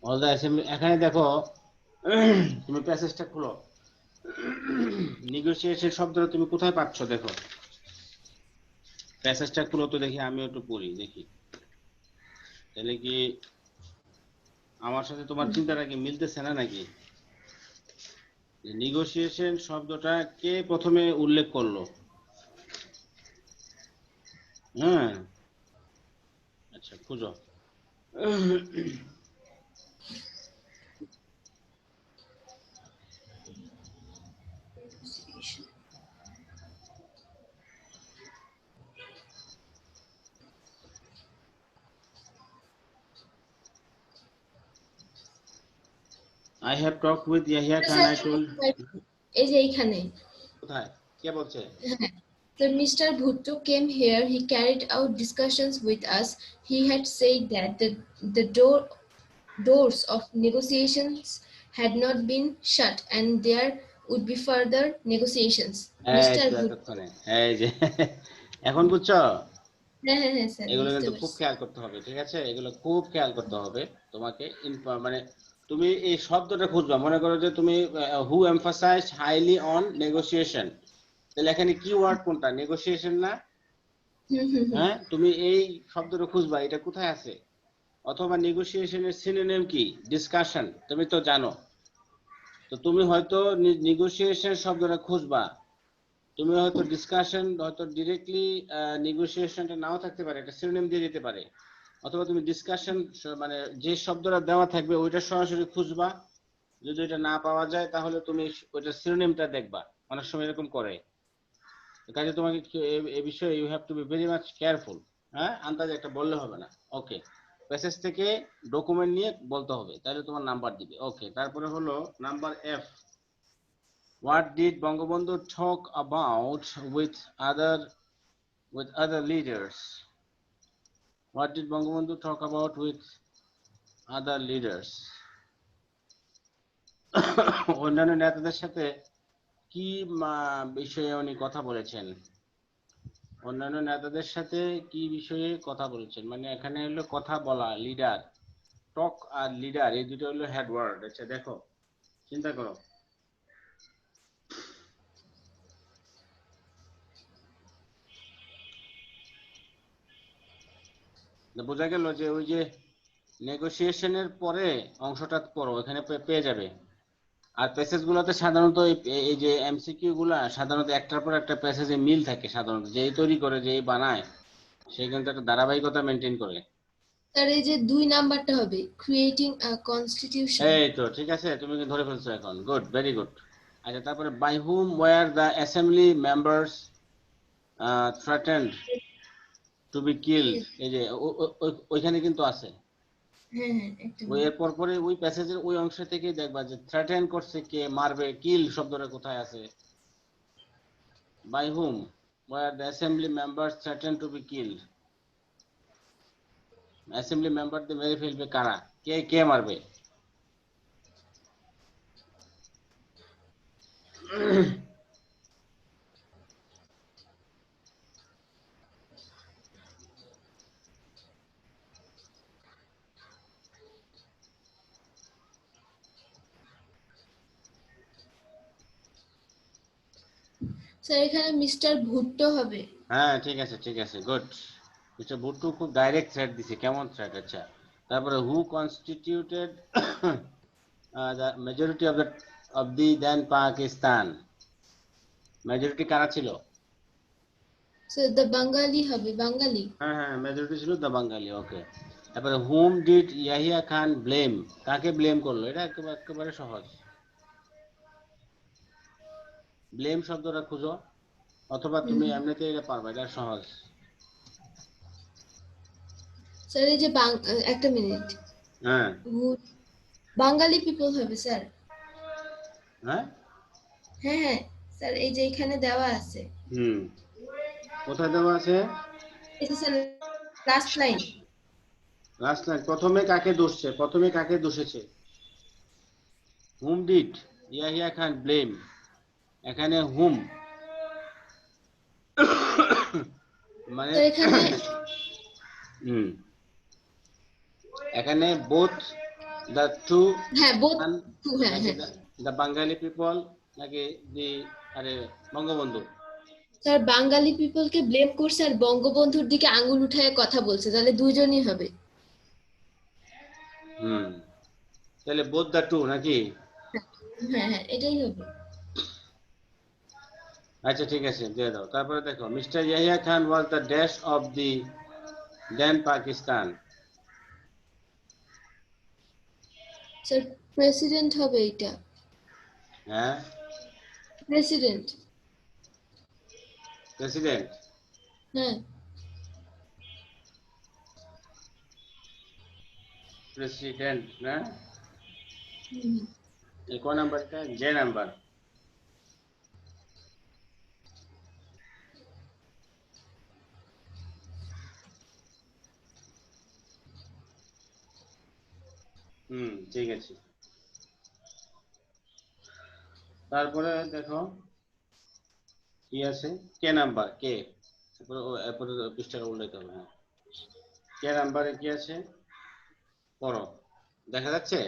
অল দ্য অ্যাসেম্বলি, এখানে দেখো তুমি প্যাসেজটা খুলো, নেগোসিয়েশন শব্দটা তুমি কোথায় পাচ্ছ দেখো, প্যাসেজটা খুলো তো দেখি, আমিও একটু পড়ি দেখি, তাহলে কি আমার সাথে তোমার চিন্তাটা কি মিলতেছে না নাকি? নেগোসিয়েশন শব্দটা কে প্রথমে উল্লেখ করলো? হ্যাঁ, আচ্ছা খুঁজো। I have talked with Yahya Khan, I told. এই যে এইখানে কোথায় কে বলছে? So Mr. Bhutto came here. He carried out discussions with us. He had said that the doors of negotiations had not been shut and there would be further negotiations. এই Mr. তো Bhutto. এতক্ষণে, এই যে এখন বুঝছো? হ্যাঁ হ্যাঁ হ্যাঁ স্যার, এগুলো বুঝতে কিন্তু খুব পারছি। খেয়াল করতে হবে, ঠিক আছে? এগুলো খুব খেয়াল করতে হবে তোমাকে। মানে তুমি এই শব্দটা খুঁজবা, মনে করো যে তুমি হু এমফাসাইজ হাইলি অন নেগোসিয়েশন, তাহলে এখানে কি ওয়ার্ড কোনটা? নেগোসিয়েশন না? হ্যাঁ, তুমি এই শব্দটা খুঁজবা, এটা কোথায় আছে। অথবা নেগোসিয়েশনের সিনোনিম কি? ডিসকাশন, তুমি তো জানো। তো তুমি হয়তো নেগোসিয়েশন শব্দটা খুঁজবা, তুমি হয়তো ডিসকাশন, হয়তো ডিরেক্টলি নেগোসিয়েশনটা নাও থাকতে পারে, এটা সিনোনিম দিয়ে দিতে পারে। অথবা তুমি ডিসকাশন মানে যে শব্দটা দেওয়া থাকবে ওইটা সরাসরি খুঁজবা, যদি এটা না পাওয়া যায় তাহলে তুমি ওইটা সিনোনিমটা দেখবা, অনেক সময় এরকম করে। কাজে তোমাকে এই বিষয়ে you have to be very much careful. হ্যাঁ, আন্দাজে একটা বললে হবে না। ওকে, প্যাসেজ থেকে ডকুমেন্ট নিয়ে বলতে হবে, তাহলে তোমার নাম্বার দিবে। ওকে, তারপরে হলো number F, what did Bangabandhu talk about with other leaders? What did Bangabandhu talk about with other leaders? অন্যান্য নেতাদের সাথে কি বিষয়ে উনি কথা বলেছেন? অন্যান্য নেতাদের সাথে কি বিষয়ে কথা বলেছেন, মানে এখানে হলো কথা বলা, লিডার। টক আর লিডার এই দুটো হলো হেড ওয়ার্ড। আচ্ছা দেখো, চিন্তা করো, বোঝা গেল যে ওই যে নেগোসিয়েশনের পরে অংশটা পড়ো, এখানে পেয়ে যাবে। আর প্যাসেজ গুলোতে সাধারণত এই যে এমসিকিউ গুলা সাধারণত একটার পর একটা প্যাসেজে মিল থাকে, সাধারণত যেই তৈরি করে যেই বানায় সে কিন্তু একটা ধারাবাহিকতা মেনটেন করে। স্যার এই যে 2 নাম্বারটা হবে ক্রিয়েটিং আ কনস্টিটিউশন। এই তো ঠিক আছে, তুমি কি ধরে ফেলছো এখন, গুড, ভেরি গুড। আচ্ছা, তারপরে by hmm where the assembly members threatened to be killed, এই যে ওইখানে কিন্তু আছে। হ্যাঁ হ্যাঁ একটা ওই এরপর পরে ওই প্যাসেজের ওই অংশ থেকে দেখবা যে থ্রেটেন করছে কে, মারবে, কিল শব্দটা কোথায় আছে, by hmm, where the assembly members threatened to be killed. Assembly member the মেরে ফেলবে কারা, কে মারবে? স্যার এখানে মিস্টার ভুট্টো হবে। হ্যাঁ ঠিক আছে গুড। মিস্টার ভুট্টো খুব ডাইরেক্ট থ্রেট দিছে, কেমন থ্রেট? আচ্ছা, তারপরে who constituted the majority of the then Pakistan, majority কারা ছিল? স্যার দ্য বাঙালি হবে, বাঙালি। হ্যাঁ মেজরিটি ছিল দ্য বাঙালি, ওকে। তারপরে হুম ডিড ইয়াহিয়া খান ব্লেম, কাকে ব্লেম করলো? এটা একেবারে সহজ, ব্লেম শব্দটা খুঁজো, অথবা তুমি এমনিতে এটা পারবে, এটা সহজ। স্যার এই যে একটা মিনিট, হ্যাঁ বাঙালি পিপল হবে স্যার। হ্যাঁ হ্যাঁ স্যার, এই যে এখানে দেওয়া আছে। কোথায় দেওয়া আছে? Sir last line. Last line, প্রথমে কাকে দোষেছে? Hmm did Yahya Khan blame, এখানে হুম মানে এখানে বোথ দ্য টু, হ্যাঁ বোথ টু, হ্যাঁ নাকি হ্যাঁ দ্য বাঙালি পিপল, নাকি দি আরে বঙ্গবন্ধু? স্যার বাঙালি পিপলকে ব্লেম করছে আর বঙ্গবন্ধুর দিকে আঙ্গুল উঠায় কথা বলছে, তাহলে দুইজনই হবে। তাহলে বোথ দ্য টু নাকি? হ্যাঁ এটাই হবে। আচ্ছা ঠিক আছে, দিয়ে দাও। তারপরে দেখো, mister Yahya Khan was the dash of the then Pakistan. Sir president হবে এটা। হ্যাঁ প্রেসিডেন্ট। প্রেসিডেন্ট, হ্যাঁ প্রেসিডেন্ট না? এই কোন নাম্বারটা? যে নাম্বার। ঠিক আছে। তারপরে দেখো কি আছে, কে নাম্বার, কে, এরপরে পৃষ্ঠাটা উল্লেখ হবে। হ্যাঁ, কে নাম্বারে কি আছে পড়ো, দেখা যাচ্ছে?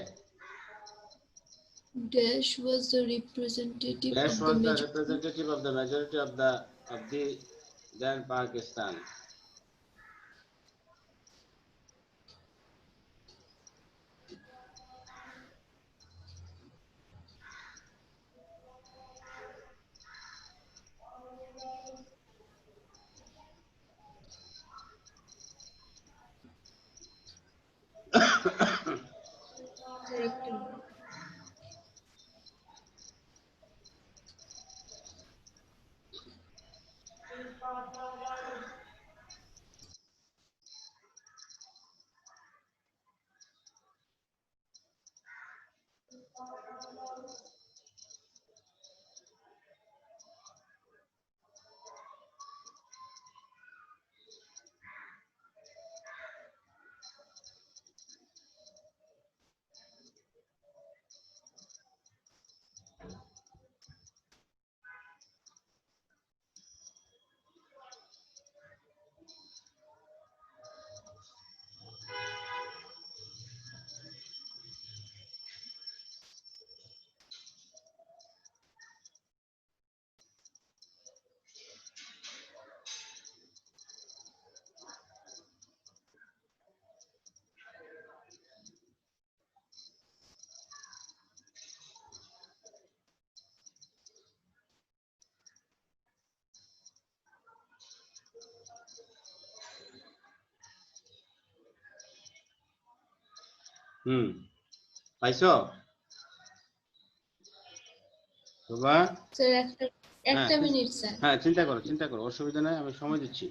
Dash was the representative Dash of the was the majority. representative of the majority of the then Pakistan. Sir একটু পাইছো বাবা? স্যার হ্যাঁ একটা মিনিট স্যার। হ্যাঁ, চিন্তা করো, অসুবিধা নাই, আমি সময় দিচ্ছি।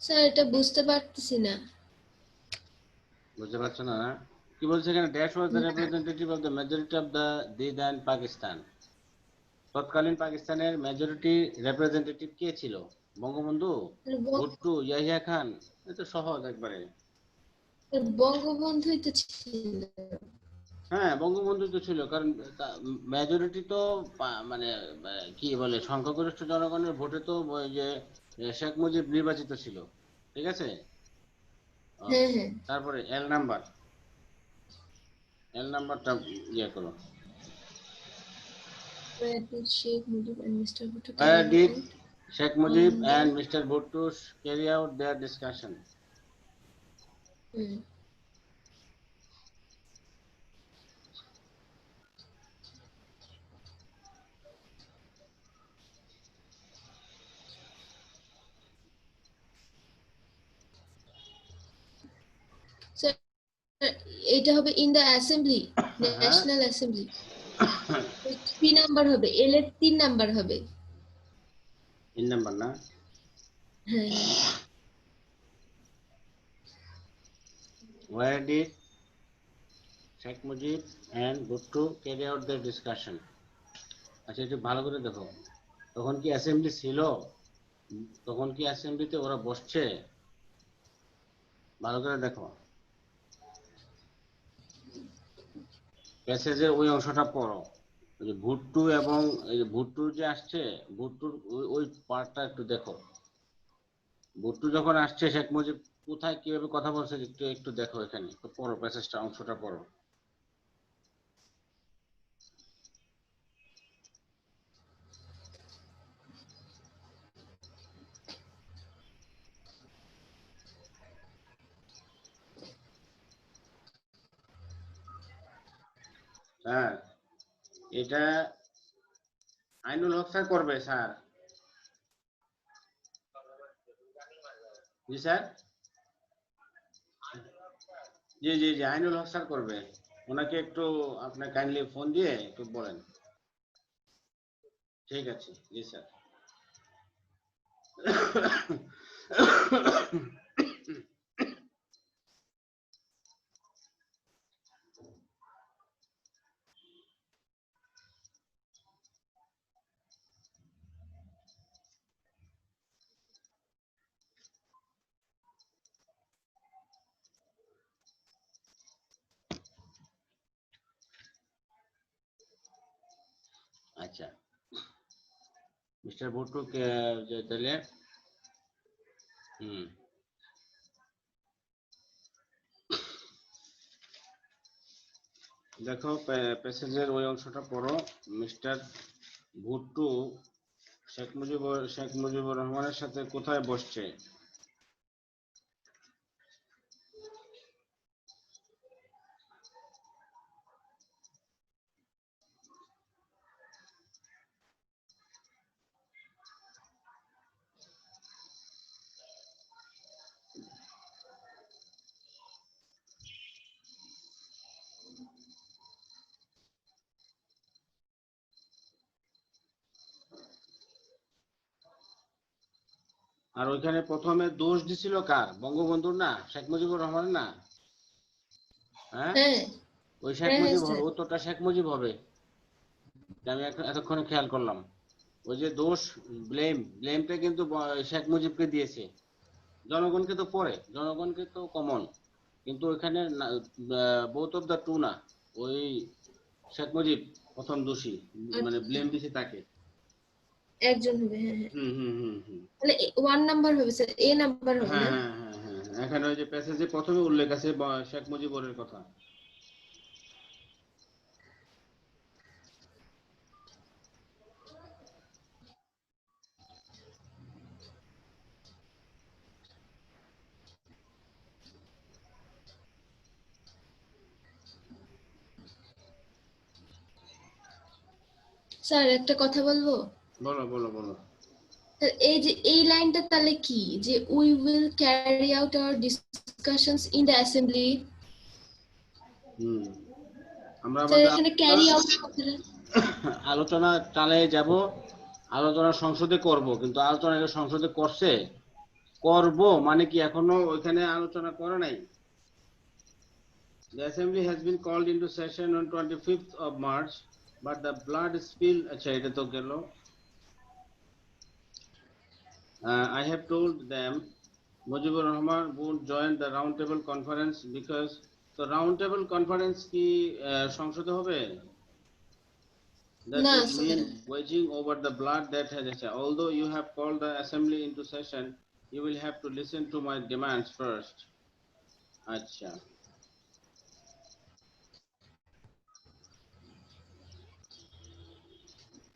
স্যার এটা বুঝতে পারতেছি না। বুঝতে পারছো না? কি বলছে এখানে? ড্যাশ ওয়াজ দ্য না। Representative of the majority of the then Pakistan. তৎকালীন পাকিস্তানের মেজরিটি রিপ্রেজেন্টেটিভ কে ছিল? বঙ্গবন্ধু, ভুট্টো, ইয়াহিয়া খান? এটা সহজ একবারে। বঙ্গবন্ধুই তো ছিল। হ্যাঁ, বঙ্গবন্ধু তো ছিল, কারণ মেজরিটি তো মানে কি বলে, সংখ্যাগরিষ্ঠ জনগণের ভোটে তো ওই যে শেখ মুজিব নির্বাচিত ছিল। ঠিক আছে। হ্যাঁ ওকে, হ্যাঁ। তারপরে এল নাম্বারটা ইয়ে করো। Where did Sheikh Mujib and Mr. Bhutto Where carry did out Sheikh on Mujib the and Mr. Bhutto carry out their discussion? Hmm, sir এটা হবে ইন দ্য অ্যাসেম্বলি, হ্যাঁ, ন্যাশনাল অ্যাসেম্বলি। 3 নাম্বার হবে, এল এর 3 নাম্বার হবে। 3 number না? হ্যাঁ হ্যাঁ। Where did Sheikh Mujib and Bhutto carry out their discussion? আচ্ছা, একটু ভালো করে দেখো, তখন কি অ্যাসেম্বলি ছিল? তখন কি অ্যাসেম্বলিতে ওরা বসছে? ভালো করে দেখো, প্যাসেজের ওই অংশটা পড়ো। ওই যে ভুট্টু এবং এই যে ভুট্টুর যে আসছে, ভুট্টুর ওই পার্টটা একটু দেখো। ভুট্টু যখন আসছে, শেখ মুজিব কোথায় কিভাবে কথা বলছে একটু একটু দেখো, এখানে তো পড়ো, প্যাসেজটা অংশটা পড়ো। স্যার, এটা আইনুল হক স্যার করবে স্যার। জি স্যার, জি জি জি, আইনুল হক স্যার করবে। ওনাকে একটু আপনি কাইন্ডলি ফোন দিয়ে একটু বলেন। ঠিক আছে, জি স্যার। আচ্ছা, মিস্টার ভুট্টু যে তাহলে হুম, দেখো প্যাসেজের ওই অংশটা পড়ো। মিস্টার ভুট্টু শেখ মুজিবুর রহমানের সাথে কোথায় বসছে? আর ওইখানে প্রথমে দোষ দিছিল কার? বঙ্গবন্ধুর না, শেখ মুজিবুর রহমানের না? হ্যাঁ, হ্যাঁ ওই শেখ হ্যাঁ হ্যাঁ মুজিব হবে, স্যার। উত্তরটা শেখ মুজিব হবে। আমি এতক্ষণে খেয়াল করলাম। ওই যে দোষ, ব্লেমটা কিন্তু শেখ মুজিবকে দিয়েছে। জনগণকে তো পরে, জনগণকে তো কমন, কিন্তু ওইখানে বোথ অফ দ্য টু না, ওই শেখ মুজিব প্রথম দোষী, মানে আচ্ছা, ব্লেম দিছে তাকে। একজন হবে। হ্যাঁ হ্যাঁ। হুম হুম হুম হুম। তাহলে 1 নাম্বার হবে স্যার, এ নাম্বার হবে হ্যাঁ না? হ্যাঁ হ্যাঁ হ্যাঁ হ্যাঁ, এখানে ওই যে প্যাসেজে প্রথমে উল্লেখ আছে শেখ মুজিবুরের কথা। স্যার একটা কথা বলবো? বলো বলো বলো। স্যার এই যে এই লাইনটা তাহলে কি, যে we will carry out our discussions in the assembly. হুম, আমরা স্যার আমাদের এখানে ক্যারি আউট কথাটা আলোচনা চালিয়ে যাব, আলোচনা সংসদে করব, কিন্তু আলোচনা এটা সংসদে করছে? করব মানে কি এখনো ওইখানে আলোচনা করে নাই। The assembly has been called into session on 25th of March, but the blood spill, আচ্ছা এটা তো গেল। I have told them Mujibur Rahman would join the round table conference because the round table conference কি সংসদে হবে? That না would sir, mean waging over the blood that has. Although you have called the assembly into session, you will have to listen to my demands first. আচ্ছা,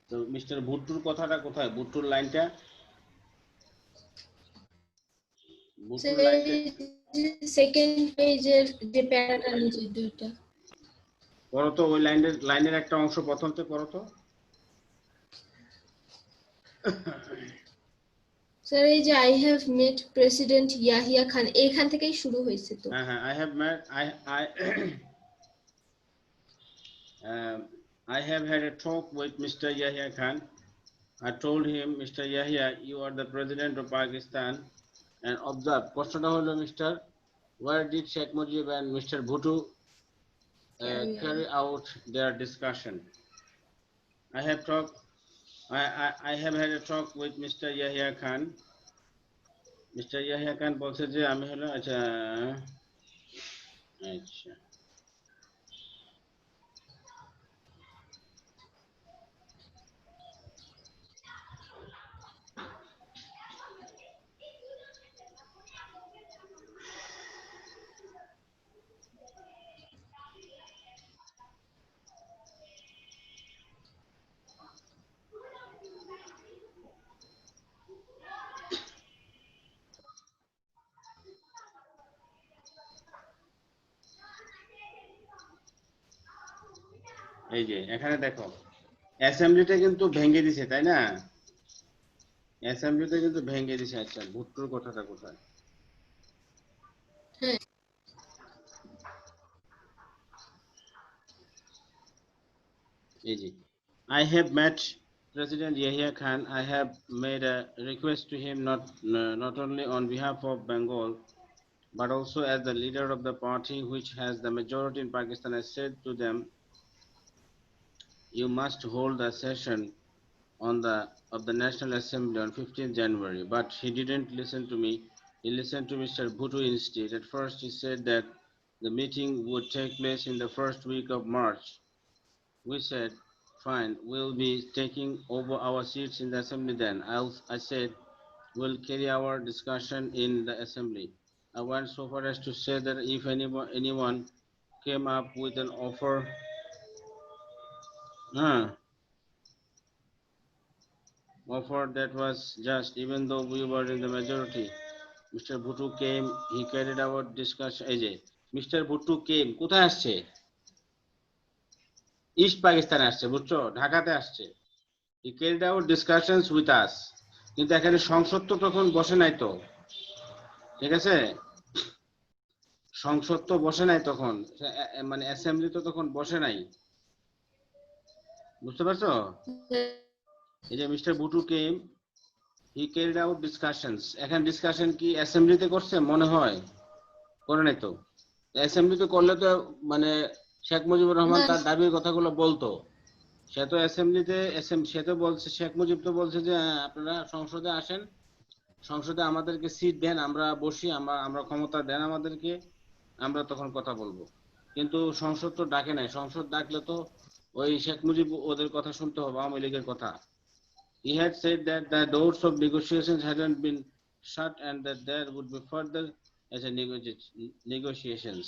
তো mister ভুট্টুর কথাটা কোথায়? ভুট্টুর লাইনটা, ভুট্টুর লাইনটা সেকেন্ড পেজের যে প্যারাটা নিচে দুইটা। পড়ো তো, ওই লাইনের একটা অংশ প্রথমতে পড়ো তো। স্যার এই যে I have met president Yahya Khan, এখান থেকেই শুরু হয়েছে তো। হ্যাঁ হ্যাঁ, I have had a talk with Mr. Yahya Khan. I told him, Mr. Yahya, you are the president of Pakistan. And observe, প্রশ্নটা হলো mister, where did Sheikh Mujib and Mr. Bhutto carry out their discussion? I have had a talk with Mr. Yahya Khan. Mr. Yahya Khan বলছে যে আমি হলো আচ্ছা আচ্ছা এই যে এখানে দেখো, অ্যাসেম্বলিটা কিন্তু ভেঙে দিছে, তাই না? অ্যাসেম্বলিতে কিন্তু ভেঙে দিছে। আচ্ছা, ভুট্টোর কথাটা কোথায়? হ্যাঁ, এই যে, I have met President Yahya Khan. I have made a request to him not only on behalf of Bengal but also as the leader of the party which has the majority in Pakistan. I said to them, you must hold a session of the National Assembly on 15th January. But he didn't listen to me. He listened to Mr. Bhutto instead. At first, he said that the meeting would take place in the first week of March. We said, fine, we'll be taking over our seats in the assembly then. I said, we'll carry our discussion in the assembly. I went so far as to say that if anyone came up with an offer, that was just, even though we were in the majority, Mr. Bhutto came, he carried out discussion. এই যে Mr. Bhutto came, কোথায় আসছে? East পাকিস্তানে আসছে, বুঝছো? ঢাকাতে আসছে। He carried out discussions with us. কিন্তু এখানে সংসদ তো তখন বসে নাই তো, ঠিক আছে? সংসদ তো বসে নাই তখন, মানে অ্যাসেম্বলি তো তখন বসে নাই, বুঝতে পারছো? এই যে mister Bhutto came, he carried out discussions. এখন ডিসকাশন কি অ্যাসেম্বলিতে করছে? মনে হয় করে নাই তো। অ্যাসেম্বলিতে করলে তো মানে শেখ মুজিবুর রহমান তার দাবির কথাগুলো বলতো। সে তো অ্যাসেম্বলিতে সে তো বলছে, শেখ মুজিব তো বলছে যে আপনারা সংসদে আসেন, সংসদে আমাদেরকে সিট দেন, আমরা বসি, আমরা ক্ষমতা দেন আমাদেরকে, আমরা তখন কথা বলবো। কিন্তু সংসদ তো ডাকে নাই। সংসদ ডাকলে তো ওই শেখ মুজিব ওদের কথা শুনতে হবে, আওয়ামী লীগের কথা। He had said that the doors of negotiations hadn't been shut and that there would be further as a negotiations.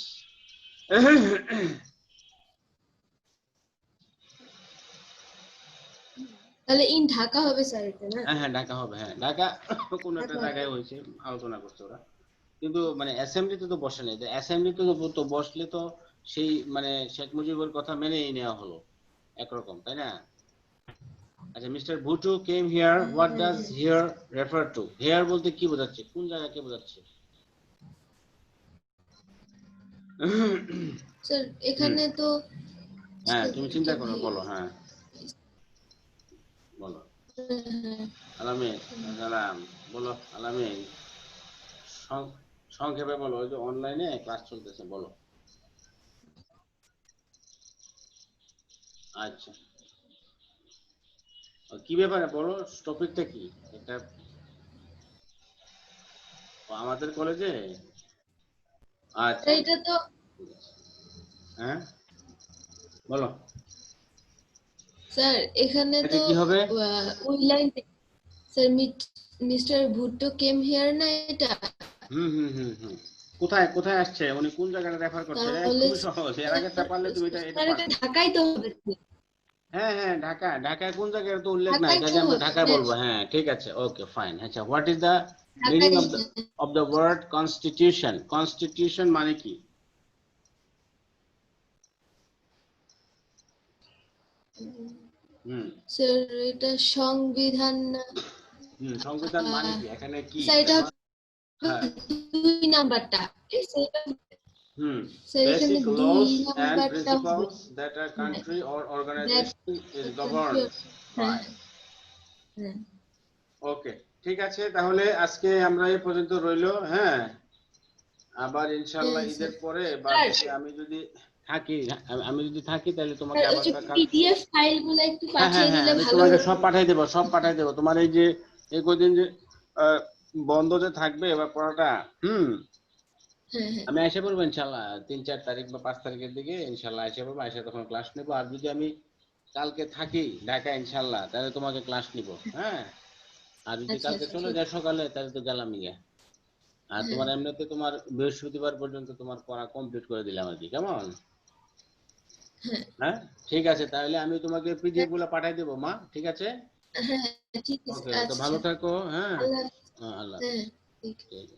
তাহলে ইন ঢাকা হবে স্যার এটা না? হ্যাঁ, ঢাকা হবে। হ্যাঁ, ঢাকা কোন একটা জায়গায় হয়েছে, আলোচনা করছে ওরা। কিন্তু মানে অ্যাসেম্বলিতে তো বসে নাই। অ্যাসেম্বলিতে তো বসলে তো সেই মানে শেখ মুজিবের কথা মেনেই নেওয়া হলো একরকম, তাই না? আচ্ছা, mister Bhutto came here, what does here refer to? Here বলতে কি বোঝাচ্ছে? কোন জায়গাকে বোঝাচ্ছে? স্যার এখানে তো হ্যাঁ, তুমি চিন্তা করো, বলো। হ্যাঁ, বলো। আলামিন, সালাম, বলো আলামিন। সংক্ষেপে বলো, ওই যে অনলাইনে ক্লাস চলতেছে, বলো। আচ্ছা, কি ব্যাপারে বলো, টপিকটা কি? এটা আমাদের কলেজে? আচ্ছা, এটা তো হ্যাঁ বলো। স্যার এখানে এটা তো কি হবে? ওই line, sir mister Bhutto came here না এটা? হুম হুম হুম হুম কোথায় কোথায় আসছে, উনি কোন জায়গাটা রেফার করছে? এটা তাহলে খুবই সহজ, এর আগেরটা পারলে তুমি এটা এটা স্যার এটা পারবে। ঢাকাই তো হবে। হ্যাঁ হ্যাঁ, ঢাকা। ঢাকায় কোন জায়গায় তো উল্লেখ নাই, ঢাকাই তো কাজে আমরা হবে, ঢাকায় হ্যাঁ বলবো। হ্যাঁ ঠিক আছে, ওকে ফাইন। আচ্ছা, হোয়াট ইজ দ্য মিনিং ঢাকাই। Of the word constitution? Constitution মানে কি? হুম স্যার এটা সংবিধান না? সংবিধান মানে কি এখানে কি স্যার এটা তোমার? হ্যাঁ, 2 নাম্বারটা। হুম স্যার এখানে বেসিক 2 laws and নাম্বারটা হবে। principles that a হ্যাঁ, country or that organization is country, governed হ্যাঁ by. হ্যাঁ ওকে, ঠিক আছে, তাহলে আজকে আমরা এই পর্যন্ত রইলো। হ্যাঁ, আবার ইনশাল্লাহ হ্যাঁ ঈদের স্যার। পরে বা স্যার যদি আমি যদি থাকি, আমি যদি থাকি তাহলে তোমাকে স্যার ওই আবার যে পিডিএফ ফাইলগুলো একটু হ্যাঁ হ্যাঁ পাঠিয়ে হ্যাঁ, দিলে আমি ভালো তোমাকে হতো। সব পাঠিয়ে দেবো, সব পাঠিয়ে দেবো। তোমার এই যে এই কদিন যে আহ, বন্ধ যে থাকবে এবার পড়াটা, হ্যাঁ হ্যাঁ আমি এসে পড়বো ইনশাল্লাহ 3-4 তারিখ বা 5 তারিখের দিকে ইনশাল্লাহ এসে পড়বো, এসে তখন ক্লাস নেবো। আর যদি আমি কালকে থাকি ঢাকা ইনশাল্লাহ, তাহলে তোমাকে ক্লাস নিবো। হ্যাঁ, আর যদি আচ্ছা কালকে আচ্ছা চলে ঠিক যায় সকালে, তাহলে তো গেলাম ইয়ে। আর হ্যাঁ তোমার এমনিতে তোমার বৃহস্পতিবার পর্যন্ত তোমার পড়া কমপ্লিট করে দিলাম আর কি, কেমন? হ্যাঁ হ্যাঁ ঠিক আছে, তাহলে আমি তোমাকে পিডিএফ গুলো পাঠিয়ে দেবো মা, ঠিক আছে? হ্যাঁ ঠিক আছে ওকে ওকে, আচ্ছা। ভালো থাকো। হ্যাঁ, আল্লাহ, আল্লাহ হ্যাঁ হাফেজ। ঠিক। ঠিক আছে।